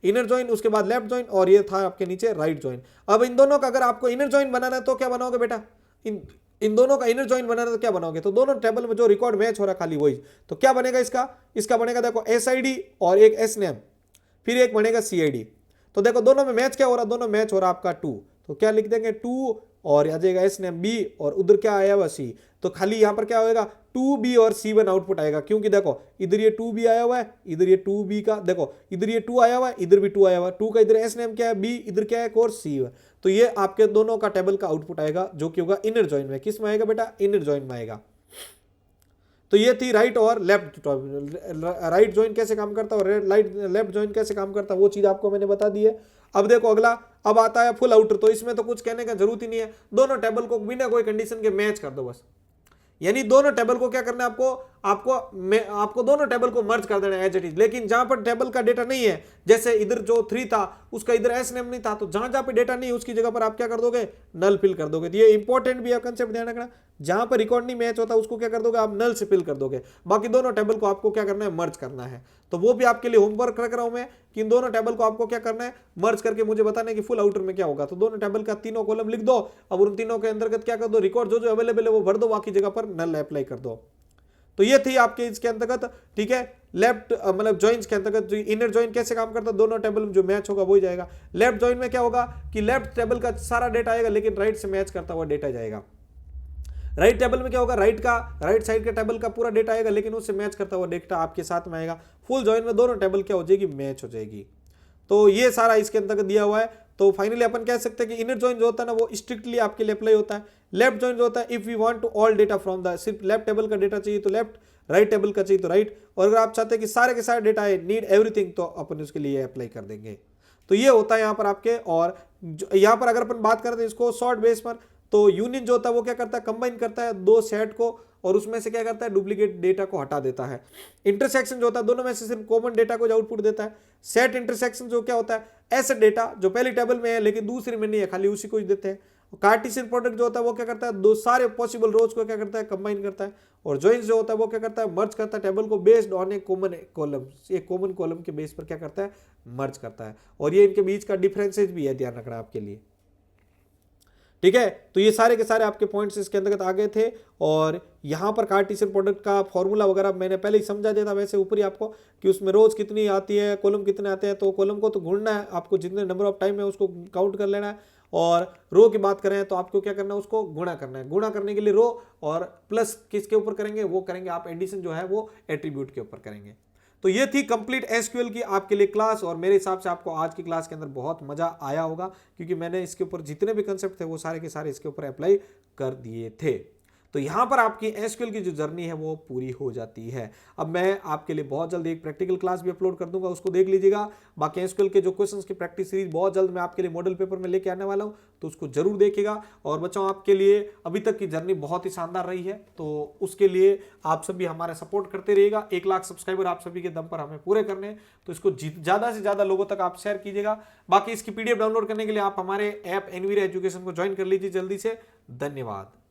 इनर जॉइन, उसके बाद लेफ्ट जॉइन और ये था आपके नीचे राइट जॉइन। अब इन दोनों का अगर आपको इनर जॉइन बनाना है तो क्या बनाओगे बेटा, इन दोनों का इनर जॉइन बनाना तो क्या बनाओगे, तो दोनों टेबल में जो रिकॉर्ड मैच हो रहा खाली वही, तो क्या बनेगा इसका बनेगा देखो SID और एक S नेम, फिर एक बनेगा CID। तो देखो दोनों में मैच क्या हो रहा, दोनों मैच हो रहा आपका 2, तो क्या लिख देंगे 2 और आ जाएगा S नेम B और उधर क्या आया हुआ C, तो खाली यहाँ पर क्या होएगा 2B और C1 आउटपुट आएगा, क्योंकि देखो इधर ये 2B आया हुआ है, इधर ये 2B का देखो इधर ये 2 आया हुआ है, इधर भी 2 आया हुआ है, 2 का इधर S नेम क्या है B, इधर क्या है और C है, तो ये आपके दोनों का टेबल का आउटपुट आएगा जो कि होगा इनर जॉइन में। किस में आएगा बेटा, इनर जॉइन में आएगा। तो ये थी राइट और लेफ्ट, राइट जॉइन कैसे काम करता है और लेफ्ट जॉइन कैसे काम करता है वो चीज आपको मैंने बता दी है। अब देखो अगला, अब आता है फुल आउटर, तो इसमें तो कुछ कहने का जरूरत ही नहीं है, दोनों टेबल को बिना कोई कंडीशन के मैच कर दो बस, यानी दोनों टेबल को क्या करना है आपको आपको दोनों टेबल को मर्ज कर देना एज इट इज। लेकिन जहां पर टेबल का डेटा नहीं है, जैसे इधर जो 3 था उसका इधर एस नेम नहीं था, तो जहां जहां पे डेटा नहीं है उसकी जगह पर आप क्या कर दोगे, नल फिल कर दोगे। तो ये इंपॉर्टेंट भी है कंसेप्ट ध्यान रखना, जहां पर रिकॉर्ड नहीं मैच होता उसको क्या कर दोगे आप, नल से फिल कर दोगे। बाकी दोनों टेबल को आपको क्या करना है, मर्ज करना है। तो वो भी आपके लिए होमवर्क रख रहा हूं मैं कि इन दोनों टेबल को आपको क्या करना है, मर्ज करके मुझे बताना है कि फुल आउटर में क्या होगा। तो दोनों टेबल का तीनों कॉलम लिख दो, अब उन तीनों के अंतर्गत क्या कर दो, रिकॉर्ड जो जो अवेलेबल है वो भर दो, बाकी जगह पर नल अप्लाई कर दो। तो ये थी आपके इसके अंतर्गत, ठीक है। लेफ्ट मतलब जॉइंस के अंतर्गत जो इनर जॉइन कैसे काम करता है, दोनों टेबल में जो मैच होगा वही जाएगा। लेफ्ट जॉइन में क्या होगा कि लेफ्ट टेबल का सारा डेटा आएगा लेकिन राइट से मैच करता हुआ डेटा जाएगा। राइट टेबल में क्या होगा, राइट साइड के टेबल का पूरा डेटा आएगा लेकिन उससे मैच करता हुआ डेटा आपके साथ में आएगा। फुल जॉइन में दोनों टेबल क्या हो जाएगी, मैच हो जाएगी। तो ये सारा इसके अंतर्गत दिया हुआ है। तो फाइनली अपन कह सकते हैं कि इनर जॉइन जो होता है ना वो स्ट्रिक्टली आपके लिए अप्लाई होता है। लेफ्ट जॉइन जो होता है, if we want to all data from the, सिर्फ लेफ्ट टेबल का डेटा चाहिए तो लेफ्ट, राइट टेबल का चाहिए तो राइट, और अगर आप चाहते हैं कि सारे के सारे डेटा है, नीड एवरीथिंग, तो अपन उसके लिए अप्लाई कर देंगे। तो ये होता है यहाँ पर आपके। और यहाँ पर अगर अपन बात करते हैं इसको शॉर्ट बेस पर, तो यूनियन जो होता है वो क्या करता है, कंबाइन करता है दो सेट को और उसमें से क्या करता है, डुप्लीकेट डेटा को हटा देता है। इंटरसेक्शन जो होता है दोनों में से सिर्फ कॉमन डेटा को आउटपुट देता है। सेट इंटरसेक्शन जो क्या होता है, ऐसे डेटा जो पहली टेबल में है लेकिन दूसरी में नहीं है, खाली उसी को ही देते हैं। कार्टेशियन प्रोडक्ट जो होता है वो क्या करता है, दो सारे पॉसिबल रोज को क्या करता है, कंबाइन करता है। और जॉइंस जो होता है वो क्या करता है, मर्ज करता है टेबल को based on A common column, एक कॉमन कॉलम के बेस पर क्या करता है, मर्ज करता है। और ये इनके बीच का डिफरेंसेस भी है, ध्यान रखना आपके लिए, ठीक है। तो ये सारे के सारे आपके पॉइंट्स इसके अंतर्गत आ गए थे। और यहाँ पर कार्टेशियन प्रोडक्ट का फॉर्मूला वगैरह मैंने पहले ही समझा दिया था वैसे ऊपर ही आपको, कि उसमें रोज कितनी आती है, कॉलम कितने आते हैं। तो कॉलम को तो ढूंढना है आपको, जितने नंबर ऑफ टाइम है उसको काउंट कर लेना है। और रो की बात करें तो आपको क्या करना है, उसको गुणा करना है। गुणा करने के लिए रो और प्लस किसके ऊपर करेंगे, वो करेंगे आप एडिशन जो है वो एट्रीब्यूट के ऊपर करेंगे। तो ये थी कंप्लीट एसक्यूएल की आपके लिए क्लास। और मेरे हिसाब से आपको आज की क्लास के अंदर बहुत मजा आया होगा, क्योंकि मैंने इसके ऊपर जितने भी कंसेप्ट थे वो सारे के सारे इसके ऊपर अप्लाई कर दिए थे। तो यहां पर आपकी एसक्यूएल की जो जर्नी है वो पूरी हो जाती है। अब मैं आपके लिए बहुत जल्द एक प्रैक्टिकल क्लास भी अपलोड कर दूंगा, उसको देख लीजिएगा। बाकी एसक्यूएल के जो क्वेश्चंस की प्रैक्टिस सीरीज बहुत जल्द मैं आपके लिए मॉडल पेपर में लेके आने वाला हूं, तो उसको जरूर देखिएगा। और बच्चों, आपके लिए अभी तक की जर्नी बहुत ही शानदार रही है, तो उसके लिए आप सभी हमारा सपोर्ट करते रहिएगा। 1 लाख सब्सक्राइबर आप सभी के दम पर हमें पूरे करने हैं, तो इसको ज्यादा से ज्यादा लोगों तक आप शेयर कीजिएगा। बाकी इसकी पीडीएफ डाउनलोड करने के लिए आप हमारे ऐप एनवीरा एजुकेशन को ज्वाइन कर लीजिए जल्दी से। धन्यवाद।